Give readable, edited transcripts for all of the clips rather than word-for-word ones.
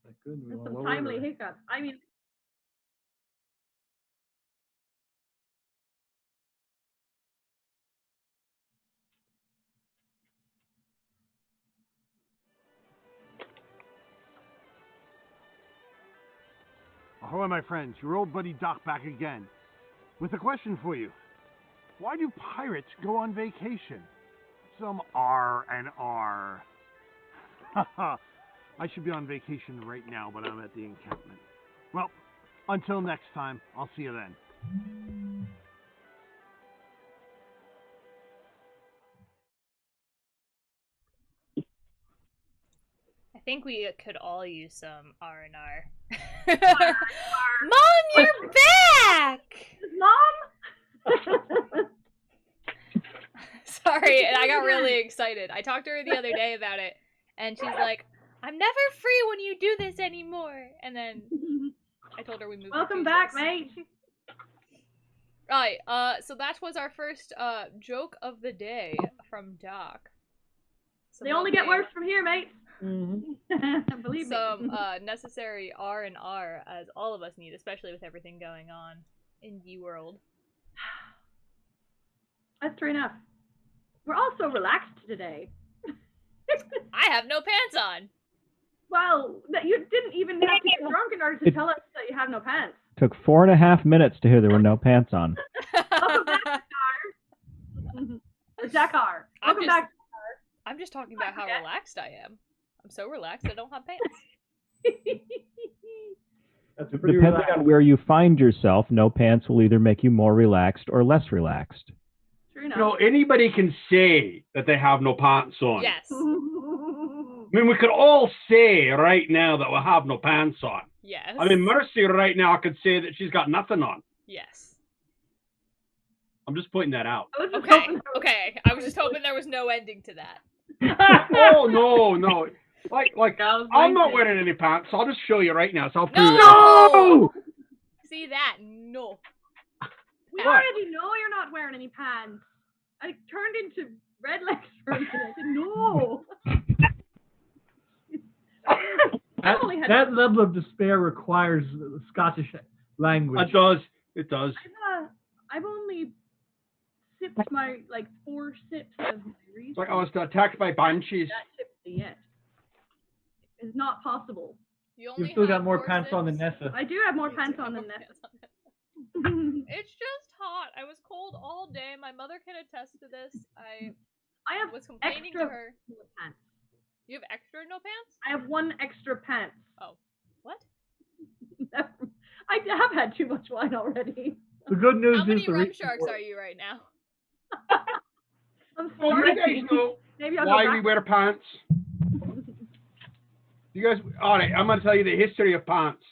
That could be That's all some over timely there. hiccups. I mean, Ahoy, my friends, your old buddy Doc back again, with a question for you. Why do pirates go on vacation? Some R and R. Haha, I should be on vacation right now, but I'm at the encampment. Well, until next time, I'll see you then. I think we could all use some R&R. R. Mom, you're back! Mom. Sorry, I got really excited. I talked to her the other day about it, and she's like, "I'm never free when you do this anymore." And then I told her we moved. Welcome back, mate. Right. So that was our first joke of the day from Doc. They only get worse from here, mate. Mm-hmm. Believe Some me. necessary R and R, as all of us need, especially with everything going on in the world. That's true enough. We're all so relaxed today. I have no pants on. Well, you didn't even have to get drunk in order to tell us that you have no pants. Took 4.5 minutes to hear there were no pants on. Welcome back, Dakkar. Or Dakkar. Welcome back. I'm just talking about how relaxed I am. I'm so relaxed I don't have pants. That's pretty Depending relaxed. on where you find yourself, no pants will either make you more relaxed or less relaxed. True enough. You know, anybody can say that they have no pants on. Yes. I mean, we could all say right now that we have no pants on. Yes. I mean, Mercy right now could say that she's got nothing on. Yes. I'm just pointing that out. Okay. I was just hoping there was no ending to that. Oh, no. Like I'm not wearing any pants, so I'll just show you right now. So I'll prove it. No! See that? No. We already know you're not wearing any pants. I turned into Redlegs for a minute. I said, no. That level of despair requires Scottish language. It does. I've only sipped my 4 sips of my Reese. It's like I was attacked by banshees. That tipsy yet. It's not possible. You've still got more pants on than Nessa. I do have more pants on than Nessa. It's just hot. I was cold all day. My mother can attest to this. I was complaining to her. Pants. You have extra no pants? I have 1 extra pants. Oh. What? I have had too much wine already. The good news How many is the rum sharks are you right now? I'm Well, sorry. you guys know Maybe I'll why go we back. wear pants. You guys, all right, I'm going to tell you the history of pants.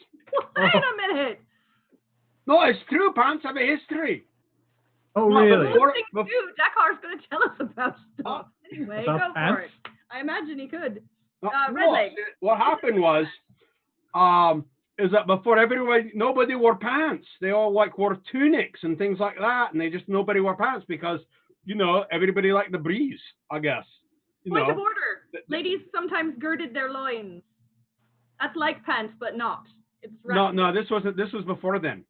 Wait a minute. No, it's true. Pants have a history. Oh, really? Dakkar's going to tell us about stuff. Anyway, about go pants? for it. I imagine he could. No, Redlegs. what happened was, is that before nobody wore pants. They all wore tunics and things like that, and nobody wore pants because, everybody liked the breeze, I guess. Point of order. Ladies sometimes girded their loins. That's like pants, but not. It's No, this was before then.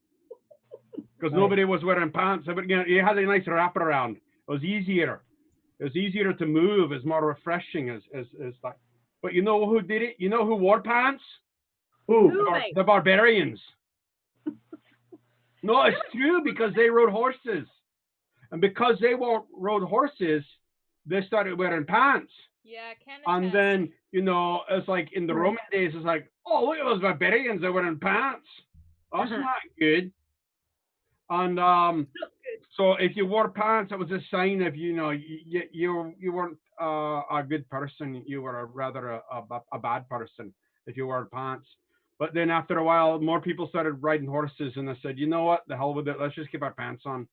Because nobody was wearing pants. But, you had a nice wraparound. It was easier. It was easier to move. It's more refreshing as like. But you know who did it? You know who wore pants? Who? The barbarians. No, it's true because they rode horses. And because they rode horses, they started wearing pants. Yeah, can And then, it's like in the Roman days, it's like, oh, look at those barbarians, they're wearing pants. That's not good. And so if you wore pants, it was a sign of, you weren't a good person. You were rather a bad person if you wore pants. But then after a while, more people started riding horses, and they said, you know what, the hell with it, let's just keep our pants on.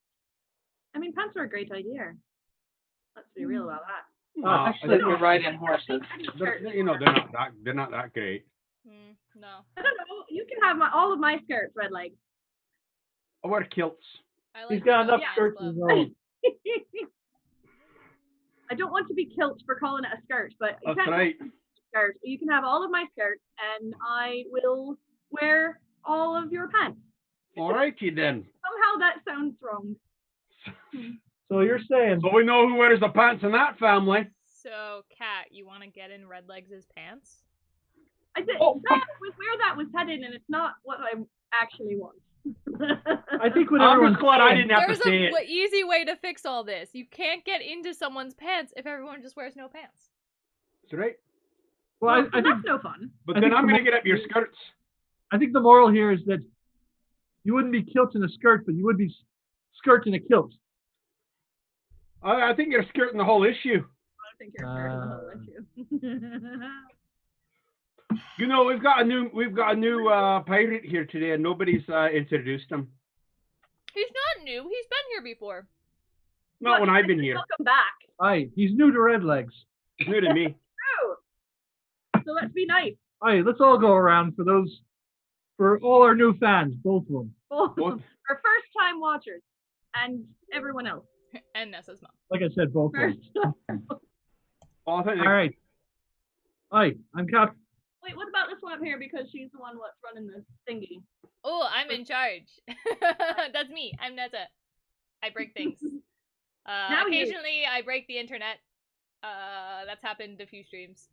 I mean, pants are a great idea. Let's be real about that. Actually, we're riding horses. They're not that great. No. I don't know. You can have all of my skirts, Redlegs. I wear kilts. He's got enough skirts in his own. I don't want to be kilt for calling it a skirt, but you That's can't right. call it a skirt. You can have all of my skirts, and I will wear all of your pants. Alrighty then. Somehow that sounds wrong. So you're saying So we know who wears the pants in that family. So, Kat, you want to get in Redlegs' pants? I said that was where that was headed, and it's not what I actually want. I think what I'm everyone's just glad I saying- didn't have There's to say it. an easy way to fix all this. You can't get into someone's pants if everyone just wears no pants. That's right. Well, I think that's no fun. But I then think I'm the going to get up your skirts. I think the moral here is that you wouldn't be kilting a skirt, but you would be skirting a kilt. I think you're skirting the whole issue. I think you're starting the whole issue. You know, we've got a new pirate here today, and nobody's introduced him. He's not new. He's been here before. Not when I've been here. Welcome back. Aye, he's new to Redlegs. It's new to me. True. So let's be nice. Aye, let's all go around for all our new fans, both of them. Both. Our first time watchers and everyone else. And Nessa's mom. Like I said, both of them. First. Oh, I think All right. Aye, I'm Captain. Wait, what about this one up here? Because she's the one what's running the thingy. Oh, I'm in charge. That's me. I'm Nessa. I break things. Occasionally, I break the internet. That's happened a few streams.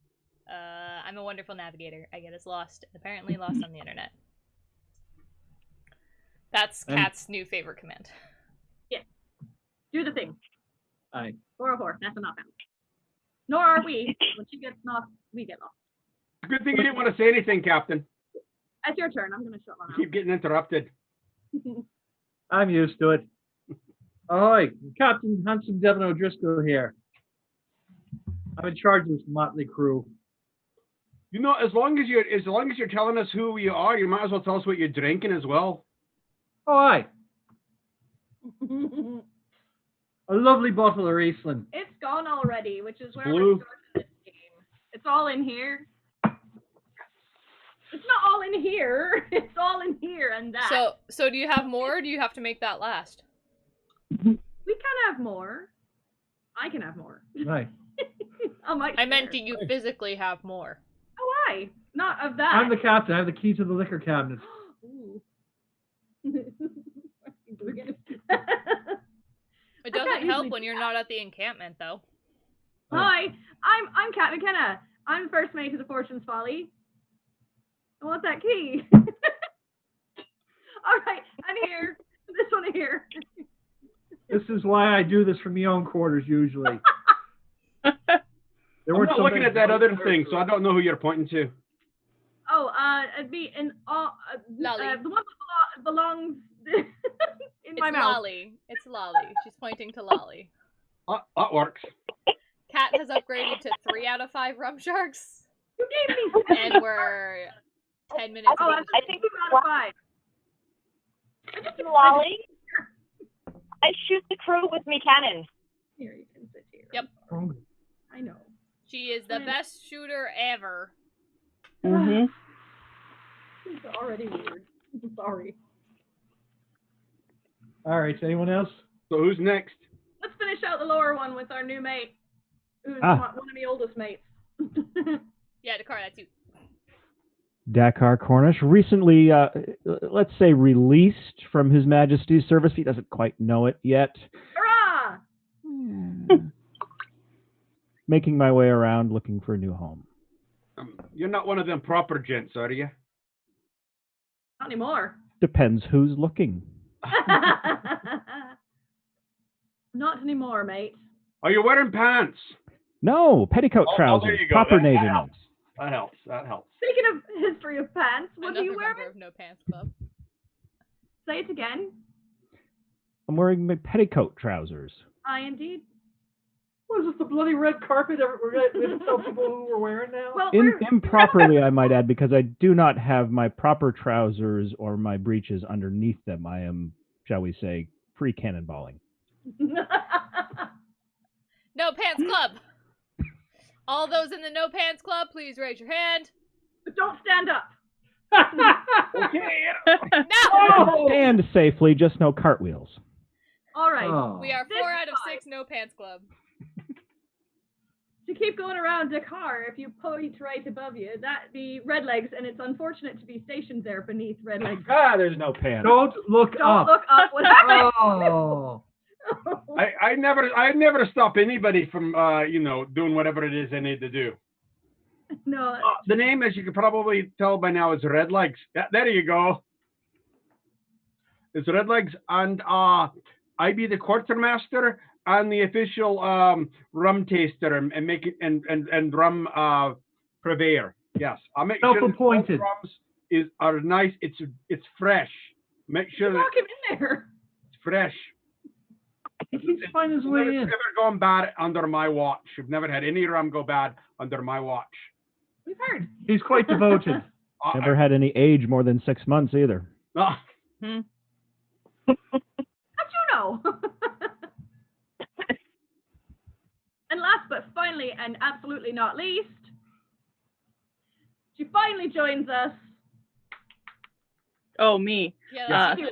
I'm a wonderful navigator. I get us lost. Apparently lost on the internet. That's Kat's new favorite command. Yeah. Do the thing. Aye. Or a horse. That's enough. Nor are we. When she gets lost, we get lost. good thing you didn't want to say anything, Captain. It's your turn. I'm going to shut my mouth. Keep getting interrupted. I'm used to it. Ahoy, Captain Hanson Devon O'Driscoll here. I'm in charge of this motley crew. You know, as long as you're telling us who you are, you might as well tell us what you're drinking as well. Oh, aye. A lovely bottle of Riesling. It's gone already, which is where Blue. we're starting this game. It's all in here. It's not all in here. It's all in here and that. So do you have more, or do you have to make that last? We can have more. I can have more. Aye. I meant, do you physically have more? Oh, I. Not of that. I'm the captain. I have the key to the liquor cabinet. Ooh. It doesn't help when you're not at the encampment, though. Hi, I'm Kat McKenna. I'm first mate of the Fortune's Folly. I want that key. All right, I'm here. This one here. This is why I do this from my own quarters usually. I'm not looking at that other thing, so I don't know who you're pointing to. Oh, it'd be in all Lolly. The one that belongs in my mouth. Lolly. It's Lolly. She's pointing to Lolly. That works. Kat has upgraded to 3 out of 5 rum sharks, You gave me 7. and we're 10 minutes. Oh, into I the think 2 out of 5. Lolly, I shoot the crew with me cannon. Here, you can sit here. Yep. I know. She is the best shooter ever. Mm-hmm. It's already weird. I'm sorry. All right, anyone else? So who's next? Let's finish out the lower one with our new mate, who's Ah. one of my oldest mates. Yeah, Dakkar, that's you. Dakkar Cornish, recently, let's say, released from His Majesty's service. He doesn't quite know it yet. Hurrah! Making my way around looking for a new home. You're not one of them proper gents, are you? Not anymore. Depends who's looking. Not anymore, mate. Are you wearing pants? No, petticoat Oh, trousers, there you go. proper That Navy helps. ones. That helps. That helps. Speaking of history of pants, what Another do you wear? member of No Pants Club. Say it again. I'm wearing my petticoat trousers. I indeed. What is this, the bloody red carpet we're going to tell people who we're wearing now? Well, Improperly, I might add, because I do not have my proper trousers or my breeches underneath them. I am, shall we say, free cannonballing. No Pants Club. All those in the No Pants Club, please raise your hand. But don't stand up. Okay. No! Stand safely, just no cartwheels. All right. Oh. We are This 4 is out of fine. 6 No Pants Club. to keep going around Dakkar, if you point right above you, that'd be Redlegs, and it's unfortunate to be stationed there beneath Redlegs. There's no pants. Don't look Don't up. look up. What happened? Oh. I never stop anybody from doing whatever it is they need to do. No. The name, as you can probably tell by now, is Redlegs. There you go. It's Redlegs, and I be the quartermaster and the official rum taster and make it and rum purveyor. Yes, I'll make sure that all the Self-appointed. rums are nice. It's fresh. Make sure that Lock him in there. it's fresh. He keeps finding his way It's in. never gone bad under my watch. I've never had any rum go bad under my watch. We've heard. He's quite devoted. Never had any age more than 6 months either. Ah, How'd you know? And last but finally, and absolutely not least, she finally joins us. Oh, me. Yeah, that's Uh, funny.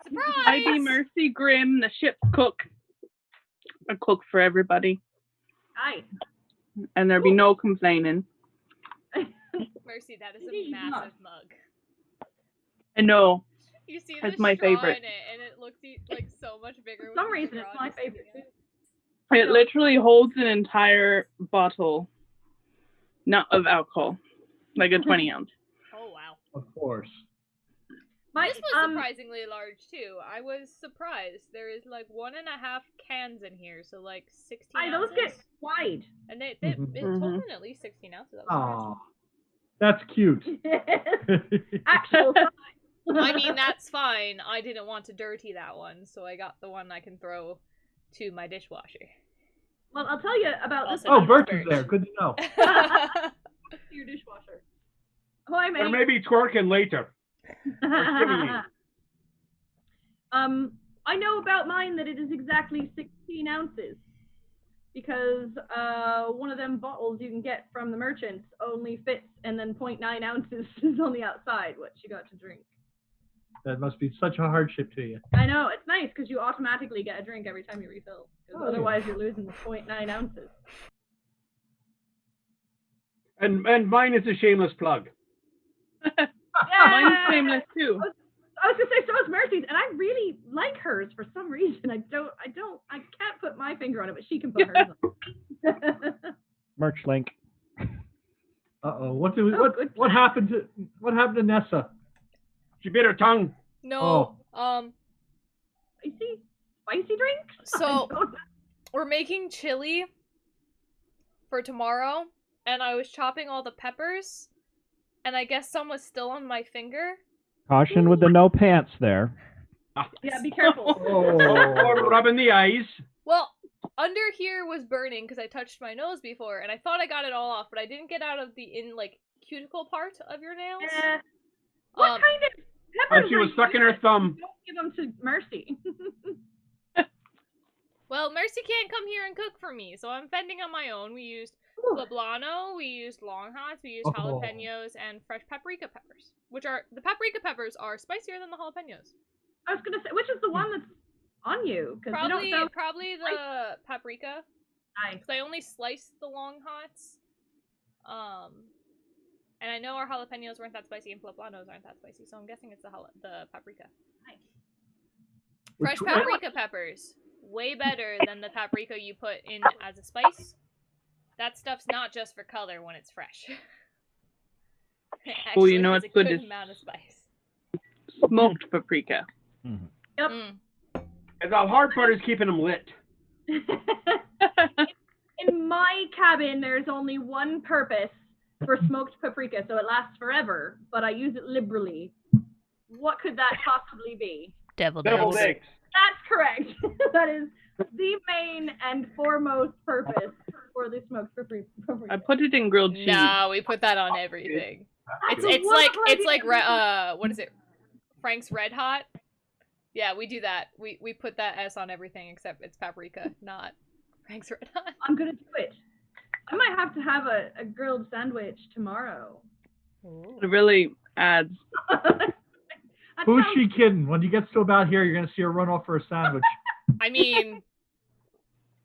Surprise! I be Mercy Grimm, the ship's cook. I cook for everybody, Aye. and there be no complaining. Mercy, that is Indeed a not. massive mug. I know. You see That's the my straw favorite. in it, and it looks like so much bigger. For with some the reason, it's straw my just sticking favorite out. too. It literally holds an entire bottle, not of alcohol, like a 20 ounce. Oh wow. Of course. My, This was surprisingly large too. I was surprised. There is like 1.5 cans in here, so like 16 those ounces. get wide. And it Mhm. told me at least 16 ounces. That was Aw. That's cute. Actual size. I mean, that's fine. I didn't want to dirty that one, so I got the one I can throw to my dishwasher. Well, I'll tell you about this. Also Oh, known as Birch is Birch. there. Good to know. Your dishwasher. Hi, mate. or maybe twerking later. I know about mine that it is exactly 16 ounces because one of them bottles you can get from the merchants only fits, and then 0.9 ounces is on the outside, what you got to drink. That must be such a hardship to you. I know, it's nice because you automatically get a drink every time you refill. 'Cause Oh, otherwise you're losing the 0.9 ounces. And mine is a shameless plug. Mine's shameless too. I was gonna say so is Mercy's, and I really like hers for some reason. I can't put my finger on it, but she can put hers on. Merch link. Uh-oh. good What happened to Nessa? She bit her tongue. No. Spicy drink? So we're making chili for tomorrow, and I was chopping all the peppers, and I guess some was still on my finger. Caution with the no pants there. Yeah, be careful. Or rubbing the eyes. Well, under here was burning because I touched my nose before, and I thought I got it all off, but I didn't get out of the cuticle part of your nails. What kind of peppers And she are was you sucking her using? thumb. Don't give them to Mercy. Well, Mercy can't come here and cook for me, so I'm fending on my own. We used poblano, we used long hots, we used jalapenos, and fresh paprika peppers. The paprika peppers are spicier than the jalapenos. I was gonna say, which is the one that's on you? Because you don't sound Probably the paprika. nice. Because I only sliced the long hots. And I know our jalapenos weren't that spicy and poblanos aren't that spicy, so I'm guessing it's the paprika. Nice. Fresh paprika peppers. Way better than the paprika you put in as a spice. That stuff's not just for color when it's fresh. Oh, you know has what's a good good is- amount of spice. Smoked paprika. Mhm. Yep. And the hard part is keeping them lit. In my cabin, there's only one purpose for smoked paprika, so it lasts forever, but I use it liberally. What could that possibly be? Deviled Deviled eggs. That's correct. That is the main and foremost purpose for the smoked paprika. I put it in grilled cheese. No, we put that on everything. That's It's a like wonderful what is it? Frank's Red Hot. Yeah, we do that. We put that S on everything except it's paprika, not Frank's Red Hot. I'm gonna do it. I might have to have a grilled sandwich tomorrow. It really adds. Who's she kidding? When he gets to about here, you're going to see her run off for a sandwich. I mean,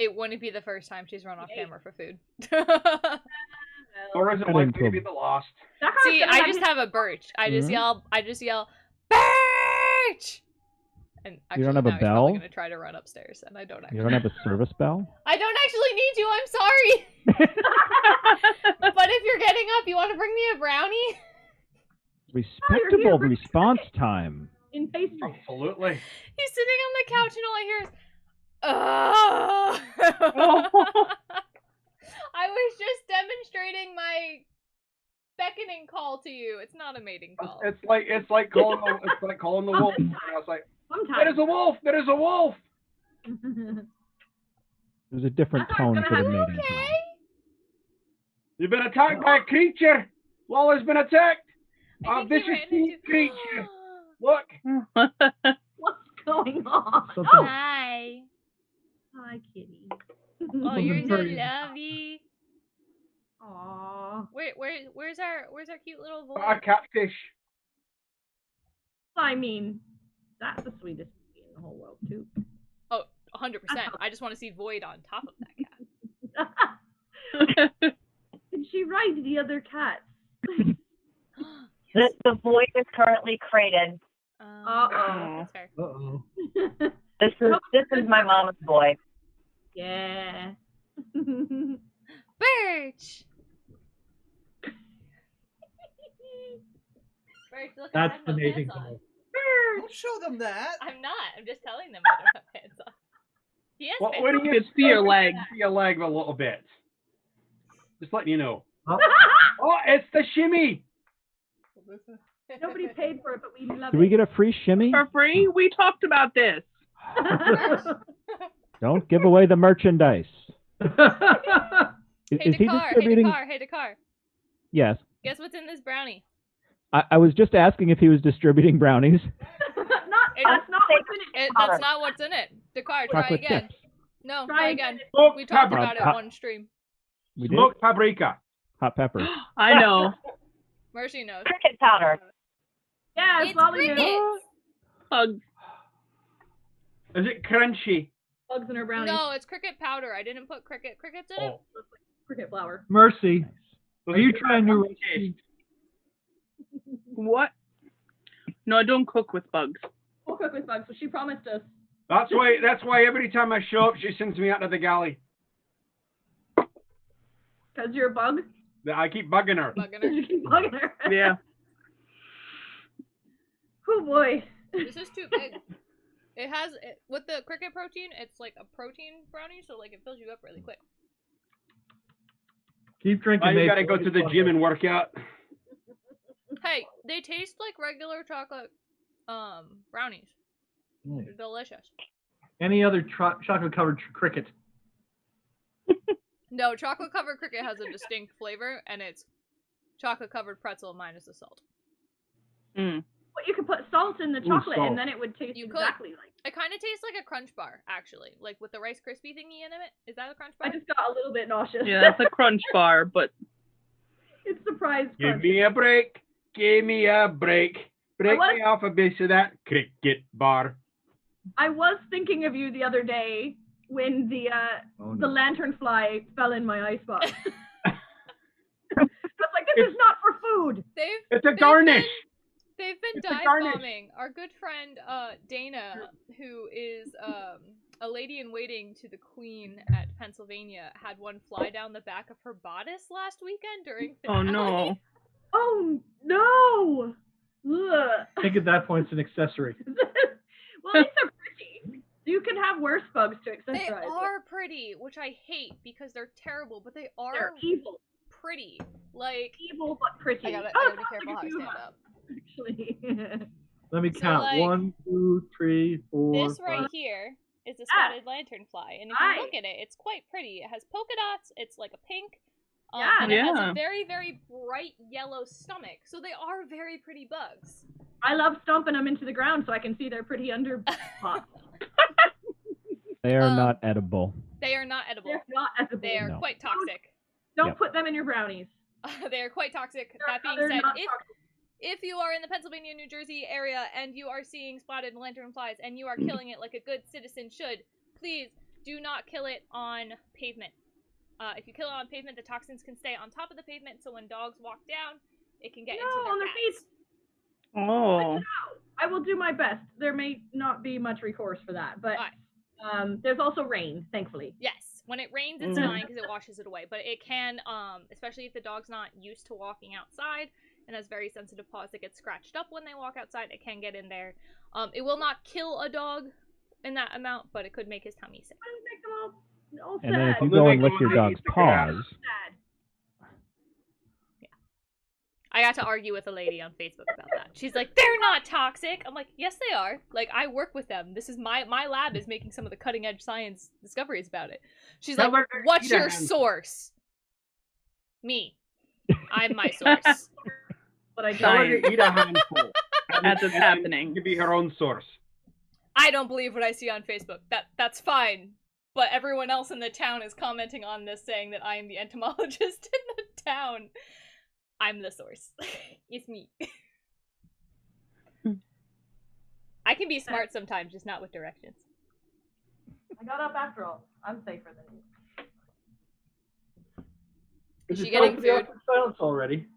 It wouldn't be the first time she's run off camera for food. Or is it like maybe the last? See, I just have a birch. I just yell, birch! And actually, You don't have now a he's bell? probably gonna try to run upstairs, and I don't actually. You don't have a service bell? I don't actually need to, I'm sorry! But if you're getting up, you want to bring me a brownie? Respectable response time. In pastry. Absolutely. He's sitting on the couch and all I hear is, oh. I was just demonstrating my beckoning call to you. It's not a mating call. It's like calling the wolf. And I was like, there is a wolf. There is a wolf. There's a different tone for the mating call. Okay. You've been attacked by a creature. Lola's been attacked. I A think vicious he ran into- creature. Look. What's going on? Hi. Hi, kitty. Oh, you're so lovely. Aww. Where's our cute little boy? A catfish. I mean, that's the sweetest kitty in the whole world, too. Oh, 100%. I just want to see Void on top of that cat. Did she ride the other cats? The void is currently crated. Uh-oh. That's fair. Uh-oh. This is my mama's boy. Yeah. Birch! Birch, look, That's I have the no mating pants on. call. Don't show them that. I'm not. I'm just telling them I don't have pants on. He has What pants do you It's see your leg. See your leg a little bit. Just letting you know. Oh. Oh, it's the shimmy. Nobody paid for it, but we love Do it. we get a free shimmy? For free? We talked about this. Don't give away the merchandise. Hey, Is he Dakkar, distributing? hey, Dakkar. Yes. Guess what's in this brownie? I was just asking if he was distributing brownies. That's not what's in it. That's not what's in it. Dakkar, try Chocolate again. chips. No, Try try again. again. Smoked We talked paprika. about it one stream. We did? Smoked paprika. Hot pepper. I know. Mercy knows. Cricket powder. Yeah, It's Molly knew. crickets! Hugs. Is it crunchy? Bugs in her brownies. No, it's cricket powder. I didn't put crickets in it. Oh. Cricket flour. Mercy, Does are you it trying new taste? recipes? What? No, I don't cook with bugs. We'll cook with bugs, so she promised us. That's why every time I show up, she sends me out to the galley. Because you're a bug? I keep bugging her. Bugging her. You keep bugging her. Yeah. Oh boy. This is too big. It has, with the cricket protein, it's like a protein brownie, so like it fills you up really quick. Keep drinking. Why you Maple. gotta go to the gym and work out? Hey, they taste like regular chocolate brownies. Mm. They're delicious. Any other chocolate-covered cricket? No, chocolate covered cricket has a distinct flavor, and it's chocolate covered pretzel minus the salt. Mm. But you could put salt in the chocolate salt. and then it would taste You could. exactly like. It kind of tastes like a Crunch Bar, actually, like with the Rice Krispie thingy in it. Is that a Crunch I Bar? just got a little bit nauseous. Yeah, that's a crunch bar, but It's surprise Give crunch. me a break. Give me a break. Break was- me off a bit of that cricket bar. I was thinking of you the other day when the Oh, the no. lanternfly fell in my icebox. I was like, this is not for food. It's a garnish. They've been It's a dive garnish. bombing. Our good friend Dana, who is a lady in waiting to the Queen at Pennsylvania, had one fly down the back of her bodice last weekend during oh finale. no. Oh no! Ugh. I think at that point it's an accessory. Well, these are pretty. You can have worse bugs to accessorize. They with. are pretty, which I hate because they're terrible, but they are They're evil. pretty. Like, Evil but pretty. I gotta Oh, be that's careful how I like a stand few up. Actually. Let me So, count. like, 1, 2, 3, 4. This right 5. here is a Ah. spotted lanternfly, and if Hi. you look at it, it's quite pretty. It has polka dots. It's like a pink. Yeah. And it has Yeah. a very, very bright yellow stomach. So they are very pretty bugs. I love stomping them into the ground so I can see their pretty underpots. They are Um, not edible. They are not edible. They're not edible. They are No. quite toxic. Don't Yep. put them in your brownies. They are quite toxic. That being They're said, not if toxic. if you are in the Pennsylvania, New Jersey area and you are seeing spotted lanternflies and you are killing it like a good citizen should, please do not kill it on pavement. If you kill it on pavement, the toxins can stay on top of the pavement, so when dogs walk down, it can get into their on their pats. feet. Oh. I will do my best. There may not be much recourse for that, but there's also rain, thankfully. Yes, when it rains, it's fine because it washes it away. But it can, especially if the dog's not used to walking outside and has very sensitive paws that get scratched up when they walk outside, it can get in there. It will not kill a dog in that amount, but it could make his tummy sick. Make them all And then if sad. you go and lick your dog's paws, Sad. I got to argue with a lady on Facebook about that. She's like, they're not toxic. I'm like, yes, they are. Like, I work with them. This is my lab is making some of the cutting edge science discoveries about it. She's like, what's your source? Me. I'm my source. But I Tell her don't. to eat a handful. As it's happening. To be her own source. I don't believe what I see on Facebook. That's fine. But everyone else in the town is commenting on this saying that I am the entomologist in the town. I'm the source. It's me. I can be smart sometimes, just not with directions. I got up after all. I'm safer than you. Is she it getting time for the food? awkward silence already?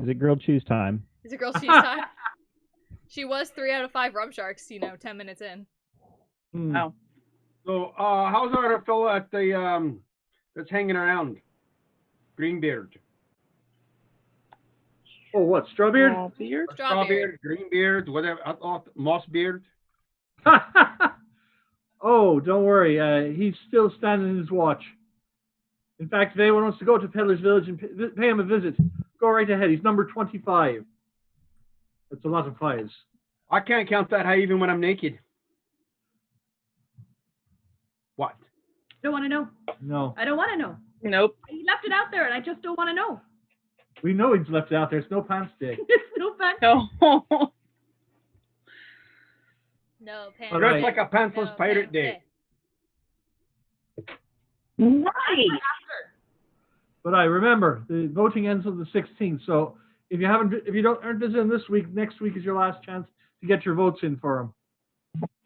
is it grilled cheese time? Is it girl cheese time? She was 3 out of 5 rum sharks, 10 minutes in. Wow. So, how's our fella at the that's hanging around? Greenbeard. Oh, what? Strawbeard? Strawbeard. Greenbeard, whatever. Mossbeard. Oh, don't worry. He's still standing his watch. In fact, if anyone wants to go to Peddler's Village and pay him a visit, go right ahead. He's number 25. That's a lot of fives. I can't count that high even when I'm naked. What? Don't want to know. No. I don't want to know. Nope. He left it out there, and I just don't want to know. We know he's left it out there. It's no pants day. It's no fun. No. No pants. All Dressed right. like a pantsless No pirate pants day. Nice. But I remember the voting ends on the 16th. So if you aren't visiting this week, next week is your last chance to get your votes in for him.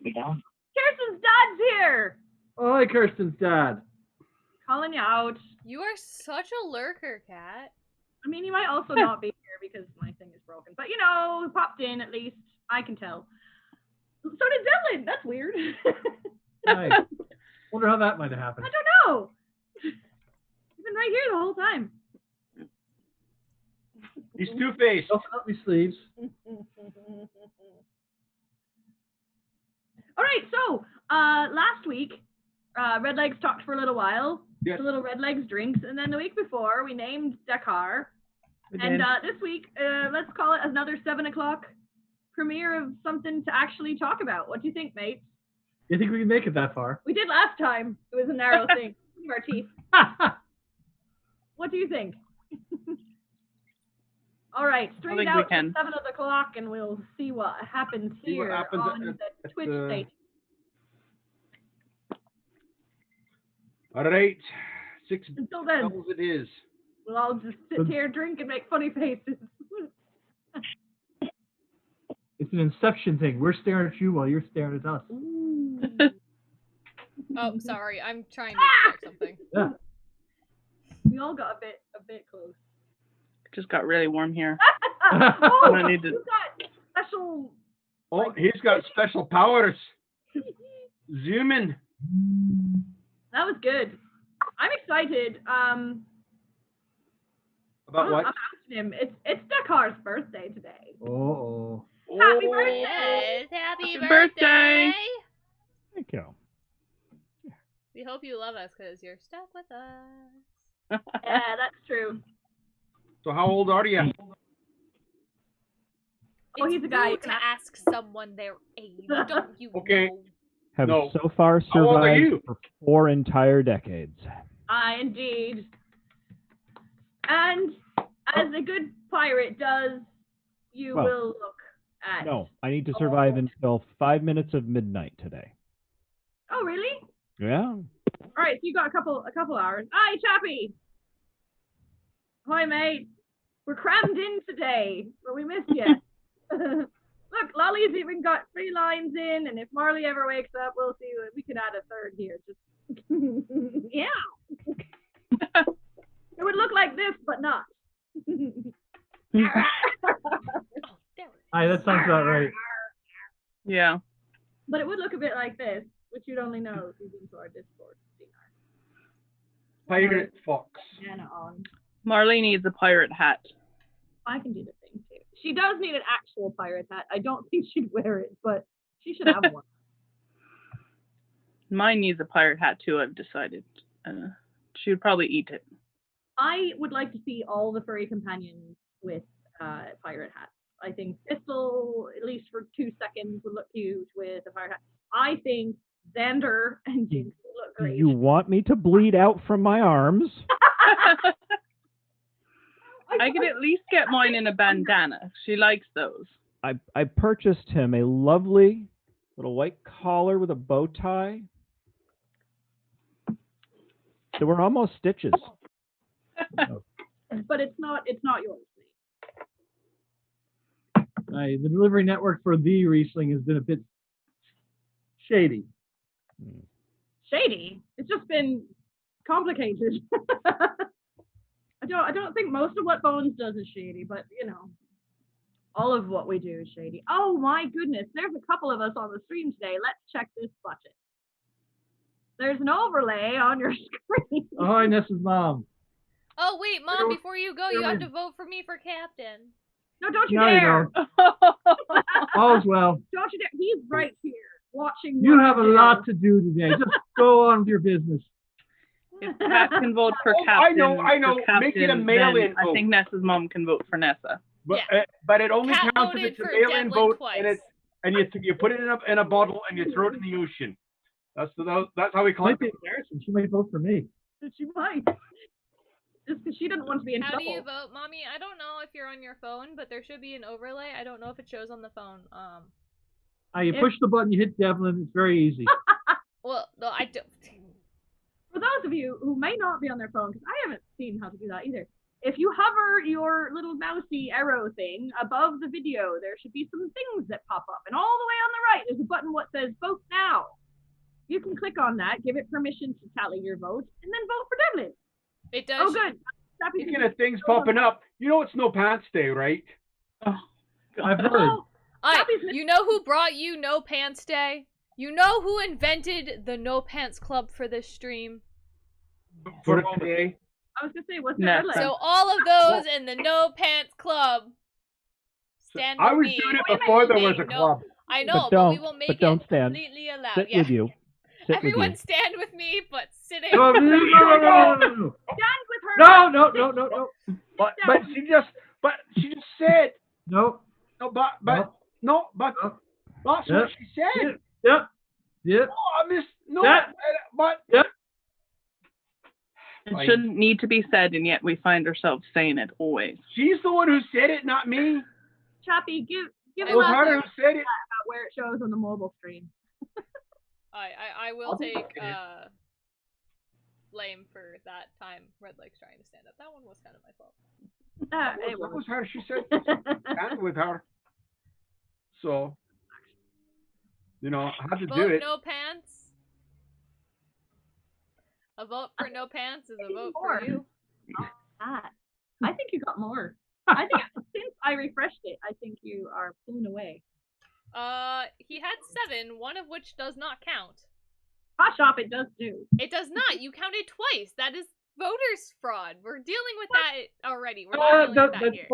Yeah. Kirsten's dad's here. Oh, hi, Kirsten's dad. Calling you out. You are such a lurker, Kat. I mean, he might also not be here because my thing is broken. But, he popped in at least. I can tell. So did Dylan. That's weird. Nice. Wonder how that might have happened. I don't know. He's been right here the whole time. He's two-faced. Open up my sleeves. All right, so last week, Redlegs talked for a little while. Yes. The little Redlegs drinks, and then the week before, we named Dakkar. And this week, let's call it another 7 o'clock premiere of something to actually talk about. What do you think, mate? You think we can make it that far? We did last time. It was a narrow thing. Our teeth. What do you think? All right, string it think out we to can. 7 o'clock, and we'll see what happens See what here happens on at the Twitch the- stage. All right. 6 Until then, doubles it is. we'll all just sit here, drink, and make funny faces. It's an Inception thing. We're staring at you while you're staring at us. Oh, sorry. I'm trying to check something. Yeah. We all got a bit close. Just got really warm here. Oh, I need to- you got special. Oh, he's got special powers. Zoom in. That was good. I'm excited. About what? I'm asking him. It's Dakkar's birthday today. Oh. Happy birthday! Yes, happy Happy birthday! birthday! Thank you. We hope you love us because you're stuck with us. Yeah, that's true. So how old are you? Oh, he's a guy. Rude to ask someone their age, don't you Okay. know? Have No. so far How old are survived you? for 4 entire decades. Indeed. And as a good pirate does, you Well, will look at. No, I need to survive until 5 minutes of midnight today. Oh, really? Yeah. All right, so you got a couple hours. Hi, Chappie. Hi, mate. We're crammed in today, but we missed you. Look, Look, Lolly's even got 3 lines in, and if Marley ever wakes up, we'll see. We could add a third here. Just yeah. It would look like this, but not. Aye, that sounds about right. Yeah. But it would look a bit like this, which you'd only know if you've been to our Discord. Pirate Fox. Anna on. Marley needs a pirate hat. I can do the thing too. She does need an actual pirate hat. I don't think she'd wear it, but she should have one. Mine needs a pirate hat too, I've decided. She would probably eat it. I would like to see all the furry companions with pirate hats. I think Pistol, at least for 2 seconds, would look cute with a pirate hat. I think Xander and Jinx would look Do great. you want me to bleed out from my arms? I could at least get mine in a bandana. She likes those. I purchased him a lovely little white collar with a bow tie. There were almost stitches. But it's not yours. The delivery network for the Riesling has been a bit shady. Shady? It's just been complicated. I don't think most of what Bones does is shady, but you know, all of what we do is shady. Oh my goodness, there's a couple of us on the stream today. Let's check this budget. There's an overlay on your screen. Oh, hi, Nessa's mom. Oh wait, Mom, before you go, you have to vote for me for captain. No, don't you No, dare. you All's well. Don't you dare. He's right here watching. You what have a do. lot to do today. Just go on with your business. If Kat can vote for Oh, captain, I know. for captain, Make it a then mail-in I vote. think Nessa's mom can vote for Nessa. But, Yeah. but it only Kat counts if voted it's a for mail-in Devlin vote, twice. and you put it in a bottle and you throw it in the ocean. That's how we Might collect be it. embarrassing. She might vote for me. She might. Just because she didn't want to be in How trouble. do you vote, Mommy? I don't know if you're on your phone, but there should be an overlay. I don't know if it shows on the phone. You push the button, you hit Devlin. It's very easy. Well, no, I don't. For those of you who may not be on their phone, because I haven't seen how to do that either, if you hover your little mousy arrow thing above the video, there should be some things that pop up. And all the way on the right, there's a button what says vote now. You can click on that, give it permission to tally your vote, and then vote for Devlin. It does. Oh, good. Speaking of things popping up, you know it's No Pants Day, right? Oh, I've heard. Oh, Alright, you know who brought you No Pants Day? You know who invented the No Pants Club for this stream? For today. I was going to say, what's No. that? So all of those in the No Pants Club stand I with was me. doing it before there was a No, club. I know, But we will make it don't stand. completely allowed. Sit Yeah. with you. Sit Everyone with stand with me, but sitting. No, no, no, no, no, no, no. Stand with her. No, no, no, no, no. But she just said No. no, but that's Yeah. what she said. Yep. Yep. Oh, I missed no, Yeah. but Yep. it shouldn't need to be said, and yet we find ourselves saying it always. she's the one who said it, not me. Chappie, give It him was a her about who said it. where it shows on the mobile screen. I will take blame for that time Redlegs trying to stand up. That one was kind of my fault. It That was was. her. She said stand with her. So, you know, I had to do Vote it. No Pants. A vote for No Pants is a vote More. for you. Ah, I think you got more. I think since I refreshed it, I think you are blown away. He had 7, one of which does not count. Hot shop, it does do. It does not. You counted twice. That is voters fraud. We're dealing with that already. We're not dealing with that That's here. it's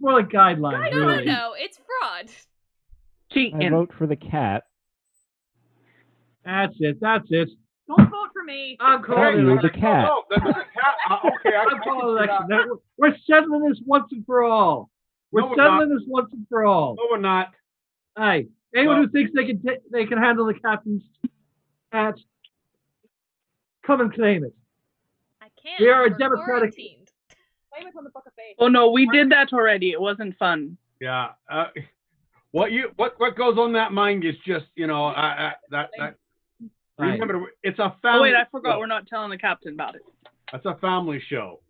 more like guidelines, No, really. no, it's fraud. I Cheating. vote for the cat. That's it. That's it. Don't vote for me. I'm Call calling you it. the cat. No, the cat. Okay, I I'm can calling see election. that. We're settling this once and for all. We're No, we're settling this once and for all. No, we're not. Hey, anyone Well- who thinks they can handle the captain's cat, come and claim it. I can't. We are a We're democratic- quarantined. Blame it on the book of face. Oh no, we did that already. It wasn't fun. Yeah. What goes on that mind is just, you know, that. Right. Remember, it's a family. Oh wait, I forgot. show. We're not telling the captain about it. It's a family show.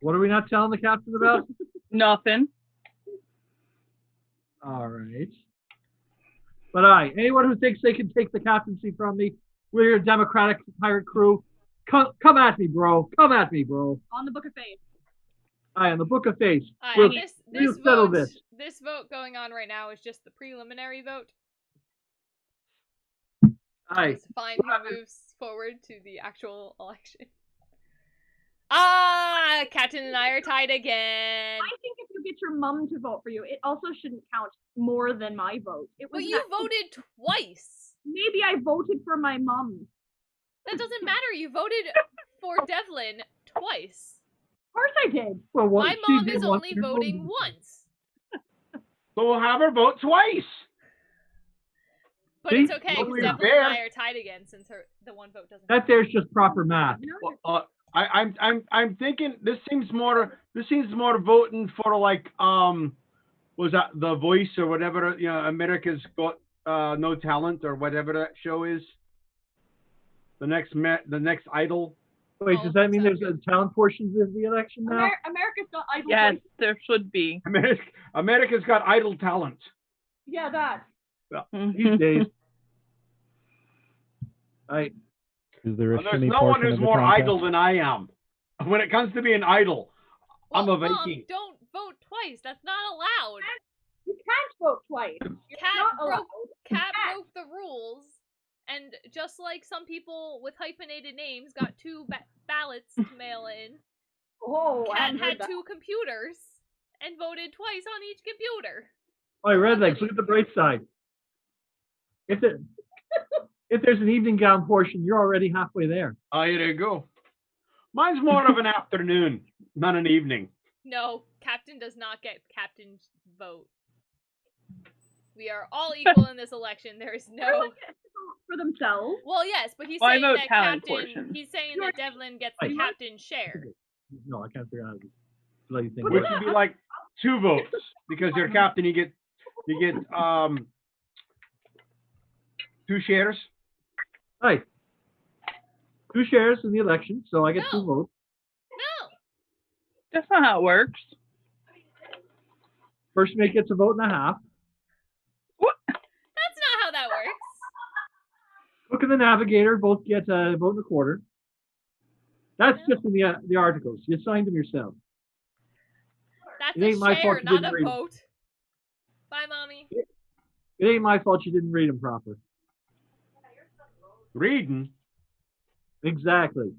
What are we not telling the captain about? Nothing. All right. But anyone who thinks they can take the captaincy from me, we're a democratic pirate crew. Come at me, bro. Come at me, bro. On the Book of Faith. On the Book of Face. We'll We'll settle this. This vote going on right now is just the preliminary vote. Just find who moves forward to the actual election. Captain and I are tied again. I think if you get your mum to vote for you, it also shouldn't count more than my vote. But you voted twice. Maybe I voted for my mum. That doesn't matter. You voted for Devlin twice. Of course I did. Well, my mom is only voting once. So we'll have her vote twice. But it's okay, because Devlin and I are tied again since the one vote doesn't. That there's just proper math. I'm thinking this seems more voting for like was that The Voice or whatever, you know, America's Got No Talent or whatever that show is. The next Idol. Wait, does that mean there's a talent portion of the election now? America's Got Idol. Yes, there should be. America's Got Idol Talent. Yeah, that. These days. Is there a there's no one who's more idle than I am. When it comes to being idle, I'm a Viking. Mom, don't vote twice. That's not allowed. You can't vote twice. Cat broke the rules, and just like some people with hyphenated names got two ballots to mail in, Cat had two computers and voted twice on each computer. Oh, Redlegs, look at the bright side. If there's an evening gown portion, you're already halfway there. Oh, here you go. Mine's more of an afternoon, not an evening. No, Captain does not get Captain's vote. We are all equal in this election. There is no for themselves. Well, yes, but he's saying that Captain. He's saying that Devlin gets the Captain's share. No, I can't figure out how to think. Which would be like 2 votes because you're captain. You get 2 shares. Right. 2 shares in the election, so I get 2 votes. No. That's not how it works. First mate gets a vote and a half. What? That's not how that works. Cook and the Navigator both get a vote and a quarter. That's just in the articles. You signed them yourself. That's a share, not a vote. Bye, Mommy. It ain't my fault you didn't read them proper. Reading? Exactly.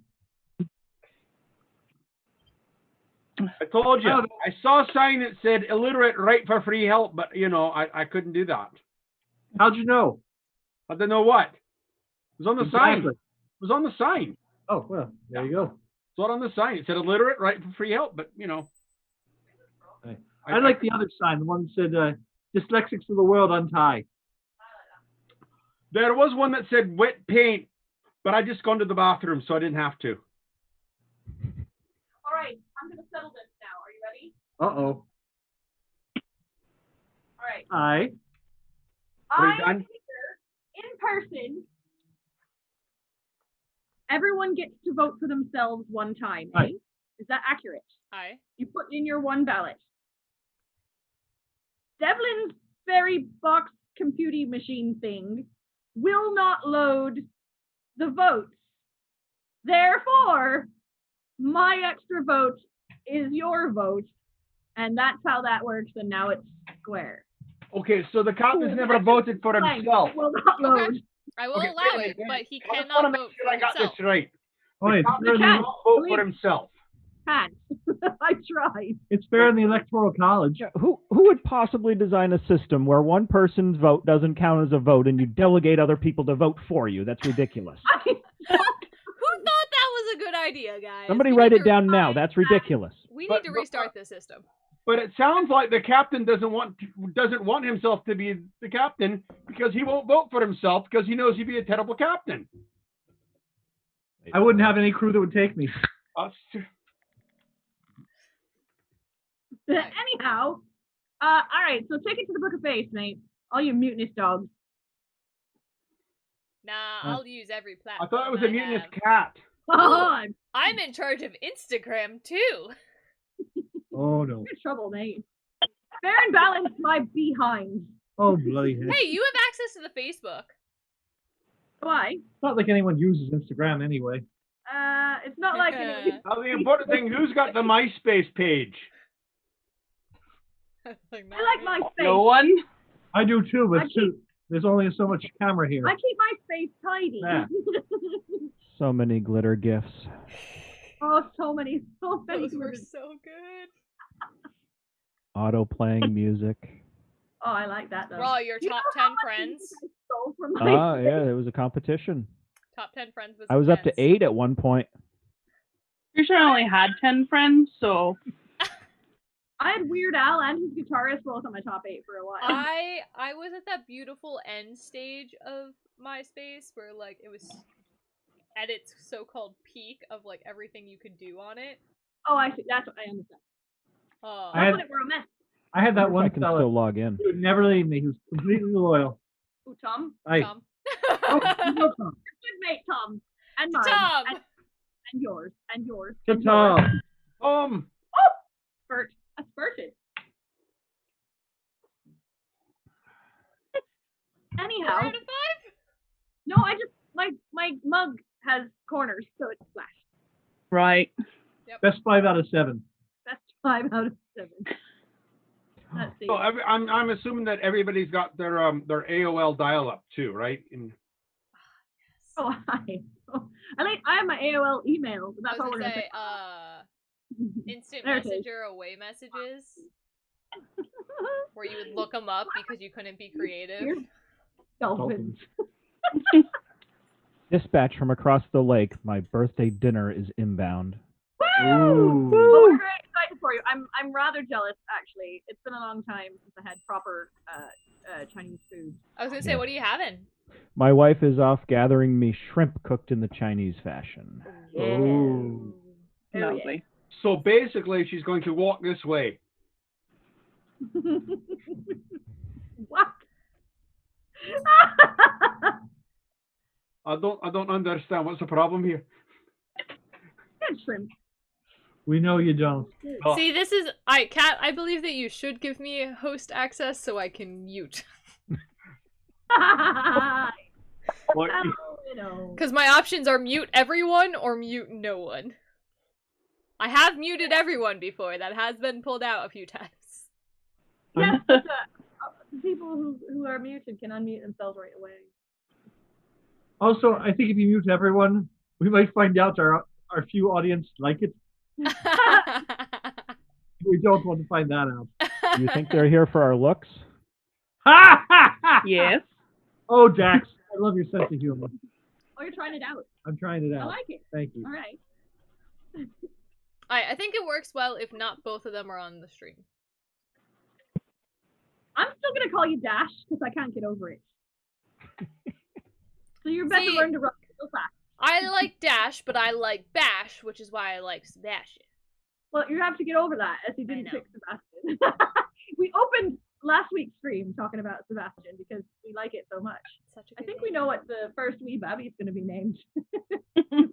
I told you. I saw a sign that said illiterate right for free help, but, you know, I couldn't do that. How'd you know? I didn't know what. It was on the sign. It was on the sign. Oh, well, there you go. It's on the sign. It said illiterate right for free help, but, you know. I like the other sign, the one that said dyslexics of the world untie. There was one that said wet paint, but I just gone to the bathroom, so I didn't have to. All right, I'm going to settle this now. Are you ready? Uh-oh. All right. Aye. I in person. Everyone gets to vote for themselves one time, eh? Is that accurate? Aye. You put in your one ballot. Devlin's fairy box computing machine thing will not load the votes. Therefore, my extra vote is your vote, and that's how that works, and now it's square. Okay, so the captain's never voted for himself. Will not load. Okay. I will allow it, but he cannot vote for himself. I got this right. Oh, the captain cannot vote for himself. Can't. I tried. It's fair in the Electoral College. Yeah, who would possibly design a system where one person's vote doesn't count as a vote and you delegate other people to vote for you? That's ridiculous. Who thought that was a good idea, guys? Somebody write it down now. That's ridiculous. We need to restart the system. But it sounds like the captain doesn't want himself to be the captain because he won't vote for himself because he knows he'd be a terrible captain. I wouldn't have any crew that would take me. Anyhow, all right, so take it to the Book of Face, mate. All you mutinous dogs. Nah, I'll use every platform. I thought it was a mutinous cat. Oh, I'm in charge of Instagram, too. Oh, no. You're in trouble, mate. Fair and balanced, my behind. Oh, bloody heck. Hey, you have access to the Facebook. Why? It's not like anyone uses Instagram anyway. It's not like it. Now the important thing, who's got the MySpace page? I like my face. No one? I do too, but there's only so much camera here. I keep my face tidy. Yeah. So many glitter gifts. Oh, so many. Those were so good. Auto playing music. Oh, I like that though. Raw, your top 10 friends. Stole from my Yeah, there was a competition. Top 10 friends was I was up to intense. 8 at one point. Pretty sure I only had 10 friends, so. I had Weird Al and his guitarist both on my top 8 for a while. I was at that beautiful end stage of MySpace where like it was at its so-called peak of like everything you could do on it. Oh, I see. That's what I understand. Oh, I had- That's when it were a mess. I had that I one can fella. still log in. He would never leave me. He was completely loyal. Ooh, Tom. Aye. Tom. Oh, you know Tom. Good mate, Tom. And mine. Tom. And yours. And yours. To And yours. Tom. Spurt. I spurted. Anyhow. 4 out of 5? No, I just my mug has corners, so it's flash. Right. Best 5 out of 7. Best 5 out of 7. Let's see. So I'm assuming that everybody's got their AOL dial-up too, right? Oh, hi. Oh, I have my AOL email, but I that's was all we're gonna gonna say, instant There it is. messenger away messages where you would look them up because you couldn't be creative. Dolphins. Dispatch from across the lake. My birthday dinner is inbound. Woo! Well, we're very excited for you. I'm rather jealous, actually. It's been a long time since I had proper Chinese food. I was gonna say, what are you having? My wife is off gathering me shrimp cooked in the Chinese fashion. Ooh. Oh, yeah. Lovely. So basically, she's going to walk this way. What? I don't understand. What's the problem here? Good shrimp. We know you don't. Oh. See, this is Kat. I believe that you should give me host access so I can mute. What? Because my options are mute everyone or mute no one. I have muted everyone before. That has been pulled out a few times. Yes, but, people who are muted can unmute themselves right away. Also, I think if you mute everyone, we might find out our few audience like it. We don't want to find that out. You think they're here for our looks? Yes. Oh, Jax, I love your sense of humor. Oh, you're trying it out. I'm trying it I out. like it. Thank you. All right. I think it works well if not both of them are on the stream. I'm still gonna call you Dash because I can't get over it. So you're better See, learn to run real fast. I like Dash, but I like Bash, which is why I like Sebastian. Well, you have to get over that, as he I didn't know. pick Sebastian. We opened last week's stream talking about Sebastian because we like it so much. Such a I good think name. we know what the first wee baby's going to be named. It'll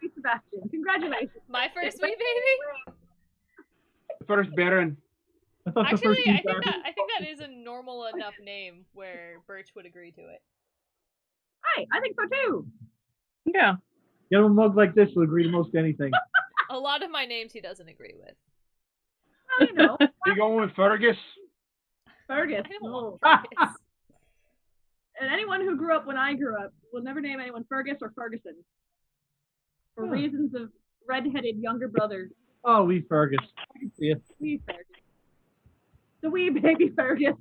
be Sebastian. Congratulations. My first wee baby? First Baron. I thought the Actually, first I think that is a normal enough name where Birch would agree to it. Hi, I think so too. Yeah. Get him a mug like this, he'll agree to most anything. A lot of my names he doesn't agree with. Well, you know, You going with Fergus? Fergus. I don't Oh. want Fergus. And anyone who grew up when I grew up will never name anyone Fergus or Ferguson. For Huh. reasons of red-headed younger brother. Oh, we Fergus. I can see it. Wee Fergus. The wee baby Fergus.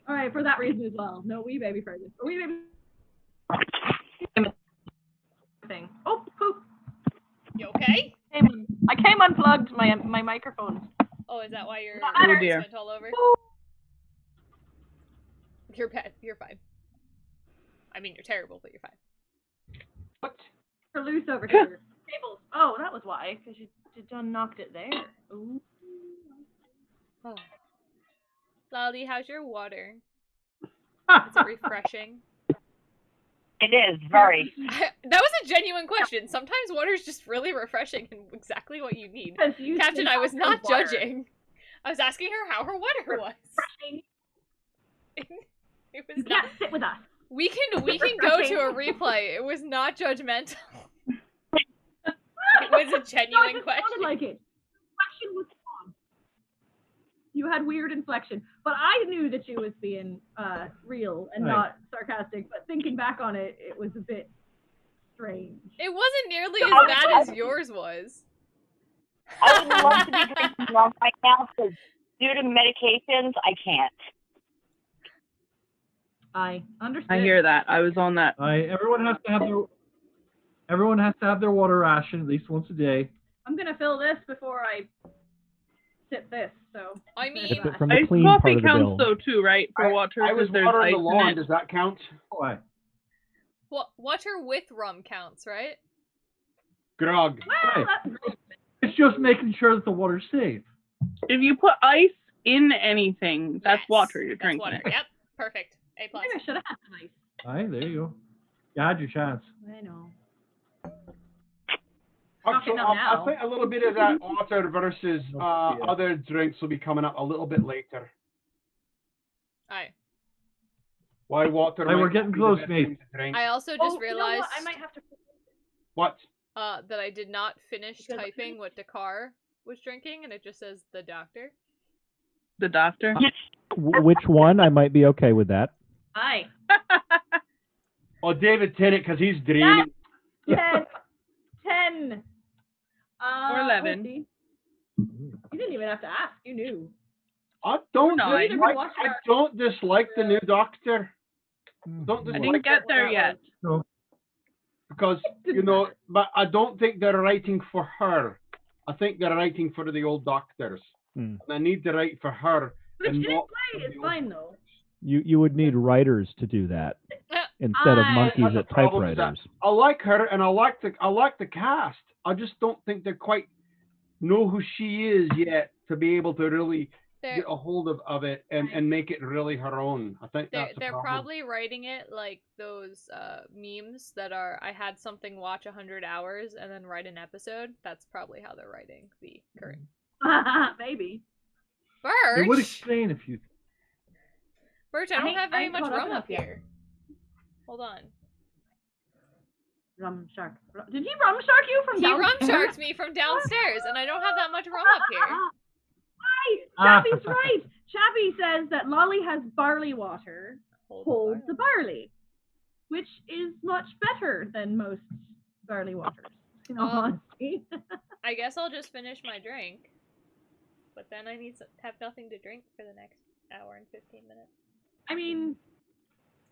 All right, for that reason as well. No, wee baby Fergus. Or wee baby thing. Oh, poop. You okay? I came unplugged my microphone. Oh, is that why your Oh, voice dear. went all over? You're bad. You're fine. I mean, you're terrible, but you're fine. What? We're loose over here. Tables. Oh, that was why, because you done knocked it there. Ooh. Oh. Lolly, how's your water? Is it refreshing? It is very. That was a genuine question. Sometimes water is just really refreshing and exactly what you need. Because you Captain, think I was I'm not water. judging. I was asking her how her water was. Refreshing. It was You not. can't sit with us. We can go to a replay. It was not judgmental. It was a genuine No, it question. sounded like it. Inflection was wrong. You had weird inflection, but I knew that you was being real and Right. not sarcastic. But thinking back on it, it was a bit strange. It wasn't nearly as bad as yours was. I would love to be drinking rum right now, because due to medications, I can't. I understood. I hear that. I was on that. Everyone has to have their water ration at least once a day. I'm gonna fill this before I sip this. So I mean, Sip it from the Iced clean part coffee of the counts bill. though too, right? For water, I was because there's watering ice the in lawn. it. Does that count? Why? water with rum counts, right? Grog. well, Right. that's great. It's just making sure that the water's safe. If you put ice in anything, that's Yes, water you're that's drinking. water. Yep, perfect. A plus. Maybe I should have had some ice. Aye, there you go. You had your chance. I know. Actually, Talking I now. think a little bit of that water versus other drinks will be coming up a little bit later. Aye. Why water? Aye, we're might getting be the close, best mate. thing to drink. I also just You know realized what? I might have to. What? that I did not finish Because- typing what Dakkar was drinking, and it just says the doctor. The doctor. Which one? I might be okay with that. Aye. Oh, David Tennant, because he's dreaming. 10. Or 11. let's see. You didn't even have to ask. You knew. I don't Nine. dislike. I don't dislike the new Doctor. Don't I dislike didn't get there that yet. No. because you know, but I don't think they're writing for her. I think they're writing for the old doctors. Hmm. And I need to write for her. Which and in not play for is the old fine though. You would need writers to do that instead of I- monkeys That's at the problem is that typewriters. I like her and I like the cast. I just don't think they quite know who she is yet to be able to really They're get a hold of it and make it really her own. I think they're, that's the they're problem. probably writing it like those memes that are I had something watch 100 hours and then write an episode. That's probably how they're writing the current. Maybe. It would Birch, explain a few things. Birch, I don't have I very ain't much caught up rum enough up yet. here. Hold on. Rum shark. Did he rum shark you from He downstairs? rum sharked me from downstairs, and I don't have that much rum up here. Right. Chappie's right. Chappie says that Lolly has barley water, Hold holds on. the barley, which is much better than most barley waters. In all honesty. I guess I'll just finish my drink, but then I need to have nothing to drink for the next hour and 15 minutes. I mean,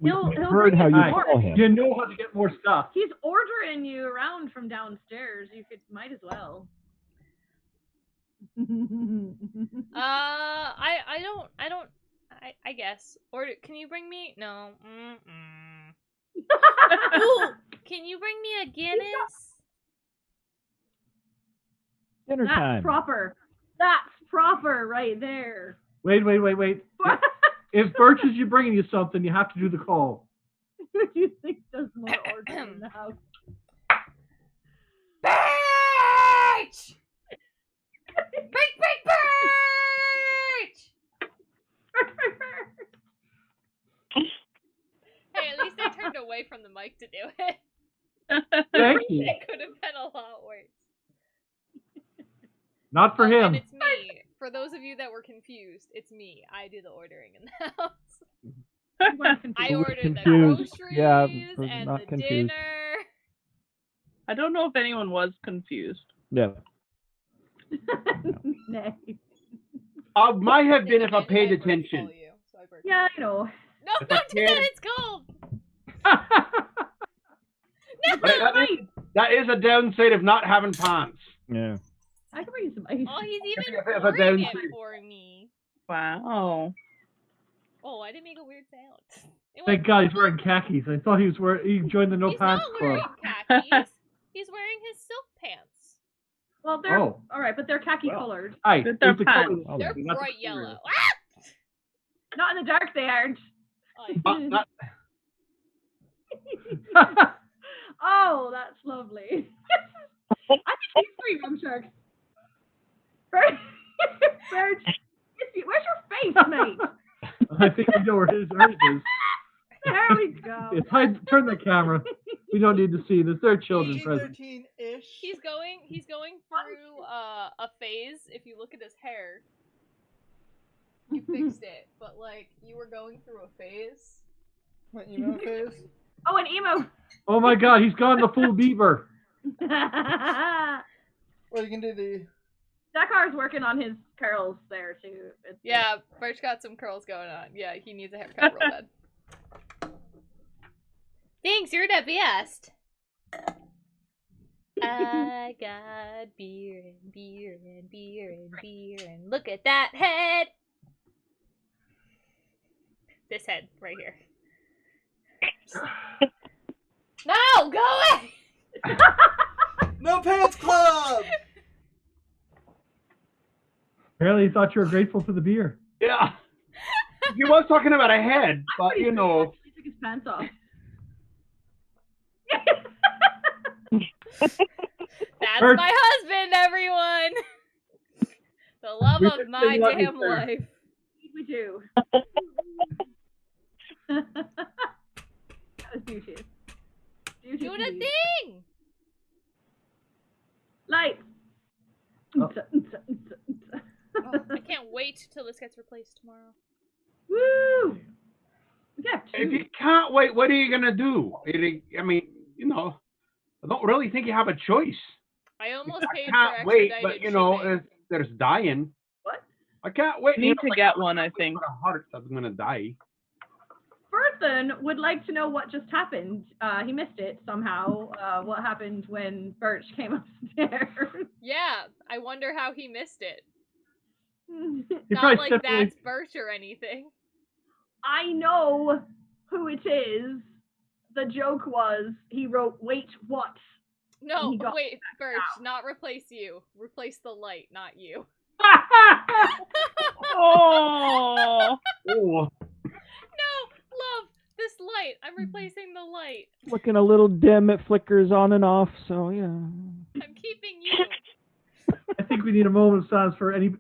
We've he'll heard bring how you you Aye. more. call him. You know how to get more stuff. He's ordering you around from downstairs. You might as well. I guess. Order. Can you bring me? No. Ooh, can you bring me a Guinness? Dinner That's time. proper. That's proper right there. Wait. If Birch is bringing you something, you have to do the call. Who do you think does more ordering in the house? Birch! Birch! Hey, at least I turned away from the mic to do it. Thank you. It could have been a lot worse. Not for Oh, him. And it's me. For those of you that were confused, it's me. I do the ordering in the house. I We're ordered the confused. groceries Yeah, we're and not the confused. dinner. I don't know if anyone was confused. Yeah. Nay. I might have been if I Again, paid burped attention. all you, so I burped. Yeah, I know. No, If I don't do that. cared- It's cold. That is a downside of not having pants. Yeah. I can bring you some ice. Oh, he's even If I pouring don't- it for me. Wow. Oh, I didn't make a weird sound. It Thank went- God he's wearing khakis. I thought he was wearing. He joined the No He's Pants not Club. wearing khakis. He's wearing his silk pants. Well, they're Oh. all right, but they're khaki Well. colored. Aye, With there's their the pants. color. Oh, They're That's the bright color. yellow. Ah! Not in the dark, they aren't. Oh, that's lovely. I think she's free, rum sharks. Birch, Where's your face, mate? I think we know where hers is. There we go. Yes, turn the camera. We don't need to see this. There are children present. PG-13-ish. He's going through a phase. If you look at his hair, you fixed it, but like you were going through a phase. What emo phase? Oh, an emo. Oh my God, he's gone the full Bieber. Well, you can do the. Dakkar's working on his curls there too. Yeah, Birch got some curls going on. Yeah, he needs a haircut real bad. Thanks, you're the best. I got beer and beer and beer and beer and look at that head. This head right here. No, go away. No Pants Club! Apparently, he thought you were grateful for the beer. Yeah. He was talking about a head, but you know. He took his pants off. That's Birch. my husband, everyone. The love We of just my didn't let you damn there. life. We do. That was beautiful. Do the thing. Light. Oh. I can't wait till this gets replaced tomorrow. Woo! Yeah. If you can't wait, what are you gonna do? I mean, you know, I don't really think you have a choice. I almost I paid for can't wait, expedited but you know, shipping. if there's dying. What? I can't wait. Need to get one, I think. A heart that's gonna die. Berthan would like to know what just happened. He missed it somehow. What happened when Birch came upstairs? Yeah, I wonder how he missed it. He Not probably like stepped away. that's Birch or anything. I know who it is. The joke was he wrote, "Wait, what?" No, He got wait, Birch, out. not replace you. Replace the light, not you. Oh, Oh. No, love, this light. I'm replacing the light. Looking a little dim, it flickers on and off, so yeah. I'm keeping you. I think we need a moment of silence for any